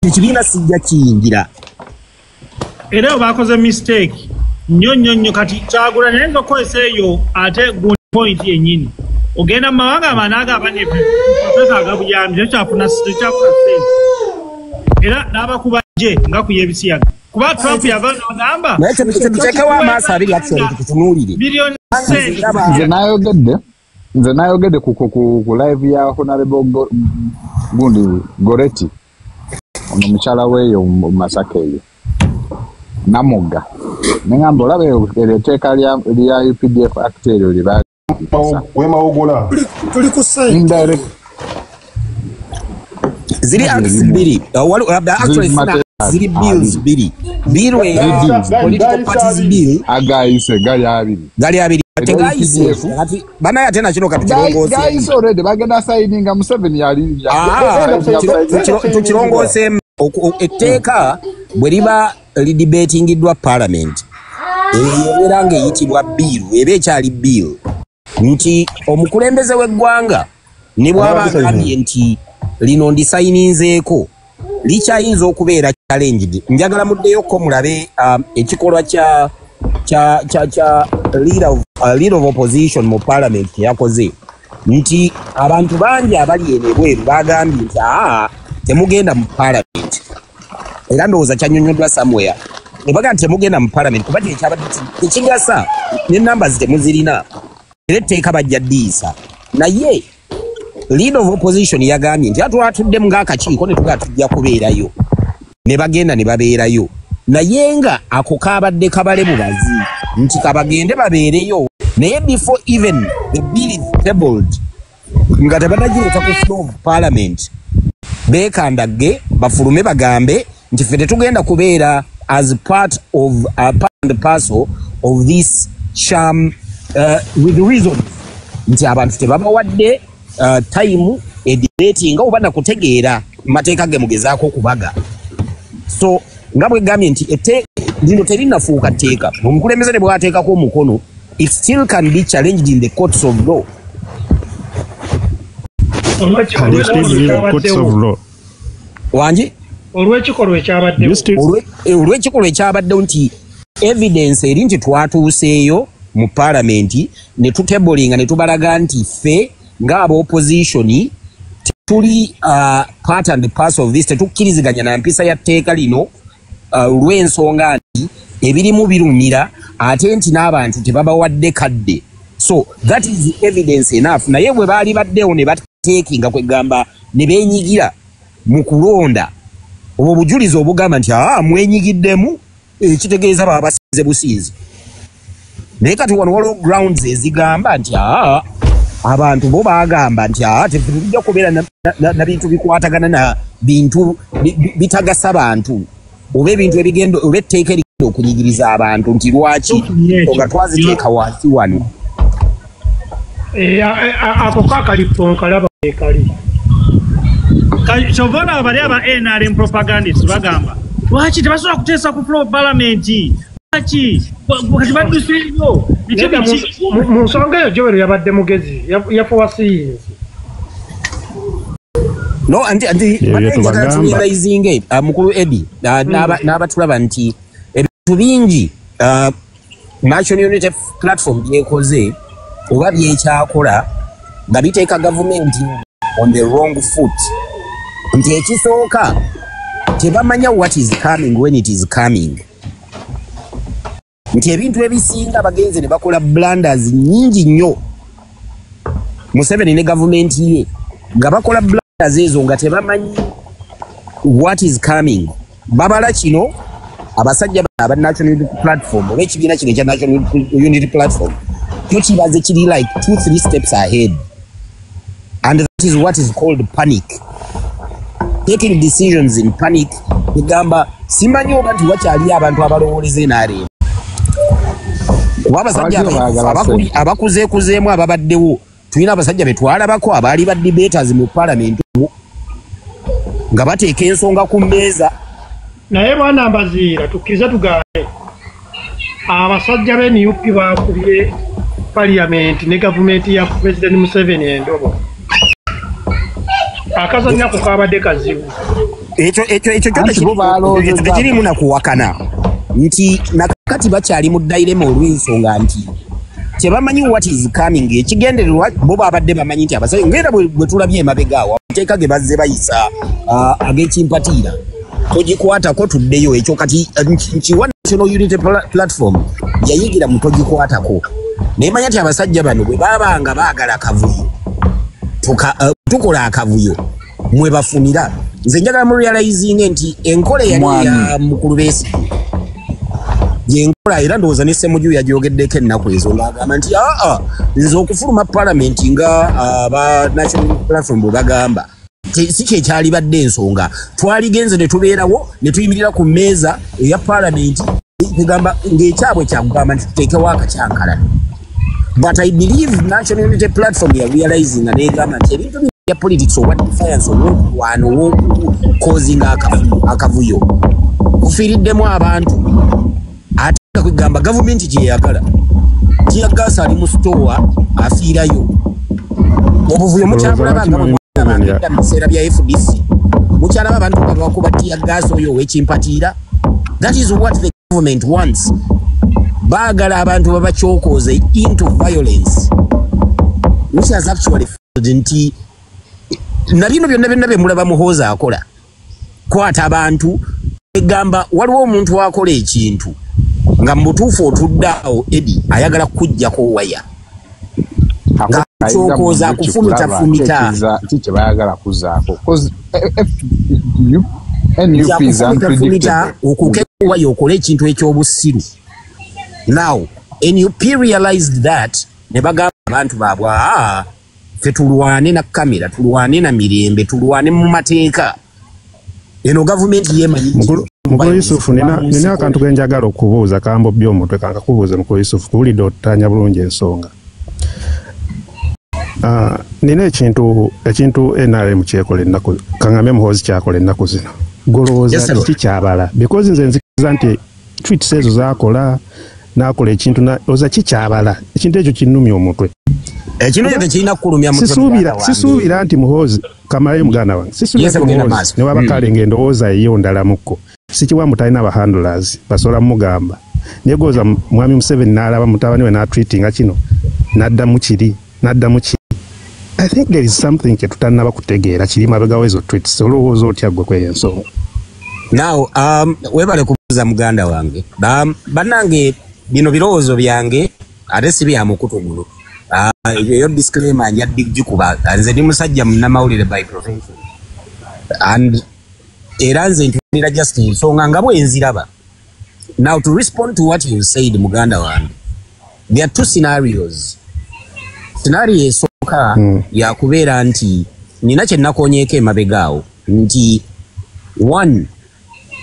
ekibiina sijja kiyingira. Era bakoze mistake nnyo kati Kyagulanyi naye nzokozesa eyo ate gundi point yennyini ogenda mu mawanga amanaaga abanye profesa agabuyambi tekyafuna sente era n'abakubajje nga ku yebisiyaga kuba Trump yava n'agamba naye tekewa amaaso abiri actually tutunuulire billion nze nayogedde ku live ya Honorable Gundi Goretti ono mukyala weeyo mu Masaka eyo Namuga nengamba olabe etteeka lya UPDF Act eryo liba wemawogola tuli ku site indirect ziri acts 2 actually ziri bills 2 bill political parties bill agayise gali abiri tegayise ati bana ate na kino katukirongose gayise already bagenda signing nga Museveni yali tukirongose etteeka bwe liba lidebatingiddwa parliament era ng'eyitibwa bill eba ekyali bill nti omukulembeze w'eggwanga ne bw'aba agambye nti lino ndisayininzeeko likyayinza okubeera challenged. Njagala muddeyoko mulabe ekikolwa kya leader of opposition mu parliament yakoze nti abantu bangi abali eno ebweru bagambye nti temugenda mu parliament, era ndowooza kyanyonyoddwa somewhere ne bagamba nti temugenda mu parliament kuba tekyabadde tekigasa ne numbers temuzirina era etteeka bajja ddiisa. Naye leader of opposition yagambye nti atwatuddemu ng'akakiiko ne tugaa tujja kubeerayo, ne bagenda ne babeerayo, naye nga ako kaabadde kabale bubazi nti kabagende babeereyo, naye before even the bill is tabled nga tebanagireeta ku floor of parliament beekandagge bafulume bagambe nti ffe tetugenda kubeera as part and parcel of this sham with the reason nti abantu tebabawadde time edebate nga oba nakutegeera mateeka ge mugezaako okubaga. So nga bwe gambye nti lino terinafuuka tteeka, omukulembeze ne bw'ateekako omukono it still can be challenged in the courts of law. Wangi olw'ekikolwa ekyabaddewo nti evidence eri nti twatuuseeyo mu parliament ne tutebolinga ne tubalaga nti ffe ng'aba opposition tuli part and parcel of this, tetukkiriziganya na mpisa ya tteeka lino olw'ensonga nti ebirimu birumira ate nti n'abantu tebabawadde kadde. So that is evidence enough. Naye bwe baali baddewo ne bateekinga kwegamba ne beenyigira mu kulonda obwo bujulizi obugamba nti mwenyigiddemu ekitegeeza baba basize businzi. Naye kati wano waliwo grounds ezigamba nti abantu bo bagamba nti tebijja kubeera na bintu bikwatagana na bintu bitagasa bantu oba ebintu ebigenda oba etteeka erigenda okunyigiriza abantu nti lwaki nga twaziteeka wansi wano. Ako kakalipo nkalaba ekali kyova olaba bali aba NRM propagandists bagamba lwaki tebasobola kuteesa ku floor parliament lwaki kati badduseeyo mu nsonga eyo Joel yabadde mugezi yafuwa siyinzi. No anti realizing mukulu Eddie n'abatulaba nti ebintu bingi National Unity Platform byekoze oba byekyakola nga biteeka government on the wrong foot. Nti ekisooka tebamanya what is coming when it is coming. Nti ebintu ebisinga bagenze ne bakola blunders nyingi nnyo Museveni ne government ye nga bakola blunders ezo nga tebamanyi what is coming. Babala kino abasajja aba National Unity Platform oba ekibiina kino ekya National Unity Platform kyo kibaze kiri like 2-3 steps ahead, and that is what is called panic. Taking decisions in panic. Egamba simanyi oba nti wakyali abantu abalowoleze NRM abasajja abakuzeekuzeemu ababaddewo. Tulina abasajja betwalabako abaali ba debaters mu parliament nga bateeka ensonga ku mmeeza. Naye bwana Mbaziira tukkirize tugaane abasajja b'NUP bakubye parliament ne government ya President Museveni endobo. Akazanya kukabadde kazibu. Ekyo tekirimu na kuwakana nti nakati bakyali mu dilema olw'ensonga nti tebamanyi what is coming. Ekigendererwa bo babadde bamanyi nti abasajja ngenda bwe tulabye emabega awo ateeka ge bazze bayisa ag'ekimpatiira togikwatako tuddeyo. Ekyo kati nkiwa National Unity Platform yayigira mu togikwatako. Nemanya nti abasajja bano bwe babanga baagala akavuyo tukola akavuyo mwe bafunira. Nze njagala mu realizing nti enkola yali ya mukulu Besigye yenkola era ndowooza ne Ssemujju yagyogeddeko ennaku ezo ng'agamba nti nze okufuluma parliament nga aba National Platform bwe bagamba si kyekyali badde ensonga. Twaligenze ne tubeerawo ne tuyimirira ku mmeeza eya parliament tugamba ng'ekyabwe kyakugamba nti tuteekewo akakyankalano. But I believe National Unity Platform ya realizing and egama nti ebintu bya politics oba defiance wano causing akavuyo kufiiriddemu abantu ate kugamba government gye yagala kiyagasa ali mu store afiirayo. Obuvuyo mukyabulabanga mu biseera bya FDC mukyalaba abantu babakuba tiyagasa oyo ow'ekimpatiira. That is what the government wants. Bagala abantu babakyokoze into violence, which has actually failed. Nti nabino byonna bye mulaba Muhoozi akola kwata abantu egamba waliwo omuntu wakola ekintu nga mu butuufu otuddaawo Eddie ayagala kujjako waya kyokoza kufumita kiki bayagala kuzaako okukewa okola ekintu ekyobusiru. Now, NUP realized that ne bagamba abantu baabwe ffe tulwane na kamera, tulwane na mirembe, tulwane mu mateeka. Eno government yemanyi. Mukulu Yusufu nina akantu ke njagala okubuuza kambo by'omutwe kankakubuuza Mukulu Yusufu kuwulidde otutanya bulungi ensonga. Nina ekintu NRM kyekola ennaku kangambe Muhoozi kyakola ennaku zino. Golowooza kiki kyabala because nze nzikiriza nti tweets ezo zaakola nakola ekintu oza kikyabala ekintu ekyo kinnumya omutwe. Ekintu ekyo tekirina kukulumya mutwe. Sisuubira nti Muhoozi kamalayo muganda wange sisuubira Muhoozi ne wabakale ng'endowooza eyo ndalamuko sikiwa mutalina abahandlers basobola mugamba naye goza mwami Museveni n'alaba mutabani we n'atreatinga kino n'addamu kiri. I think there is something kye tutannaba kutegeera kiri mabegawo ezo tweets olowooza otya ggwe kweyo ensonga. Now webale kubuuza muganda wange bannange bino birowoozo byange ate si bya mukutu guno. Eyo disclaimer njadde gikuba nze ndi musajja munnamawulire by profession. and era nze ntulira just ensonga nga bwenziraba. Now to respond to what you said muganda wange, there are two scenarios. Scenario esooka ya kubeera nti nina kye nakonyeeko emabegaawo nti one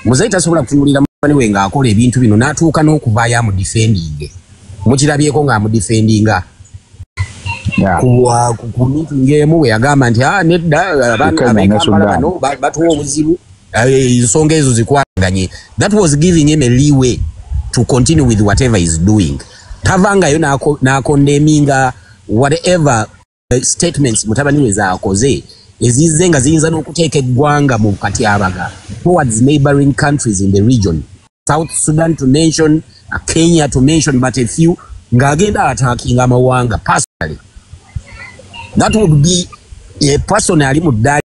Muzeyi tasobola kutunulira mubani we ng'akola ebintu bino n'atuuka n'okuvaayo amudifendinge. Mukirabyeko ng'amudifendinga ku meeting emu we yagamba nti nedda ab'Ekampala bano batuwa obuzibu ensonga ezo zikwaganye. That was giving him a leeway to continue with whatever he's doing. Tavangayo n'akondeminga whatever statements mutabani we zaakoze ezizze nga ziyinza n'okuteeka eggwanga mu katyabaga towards neighboring countries in the region. South Sudan to mention, Kenya to mention, but a few ng'agenda attacking amawanga personally. That would be a person ali mu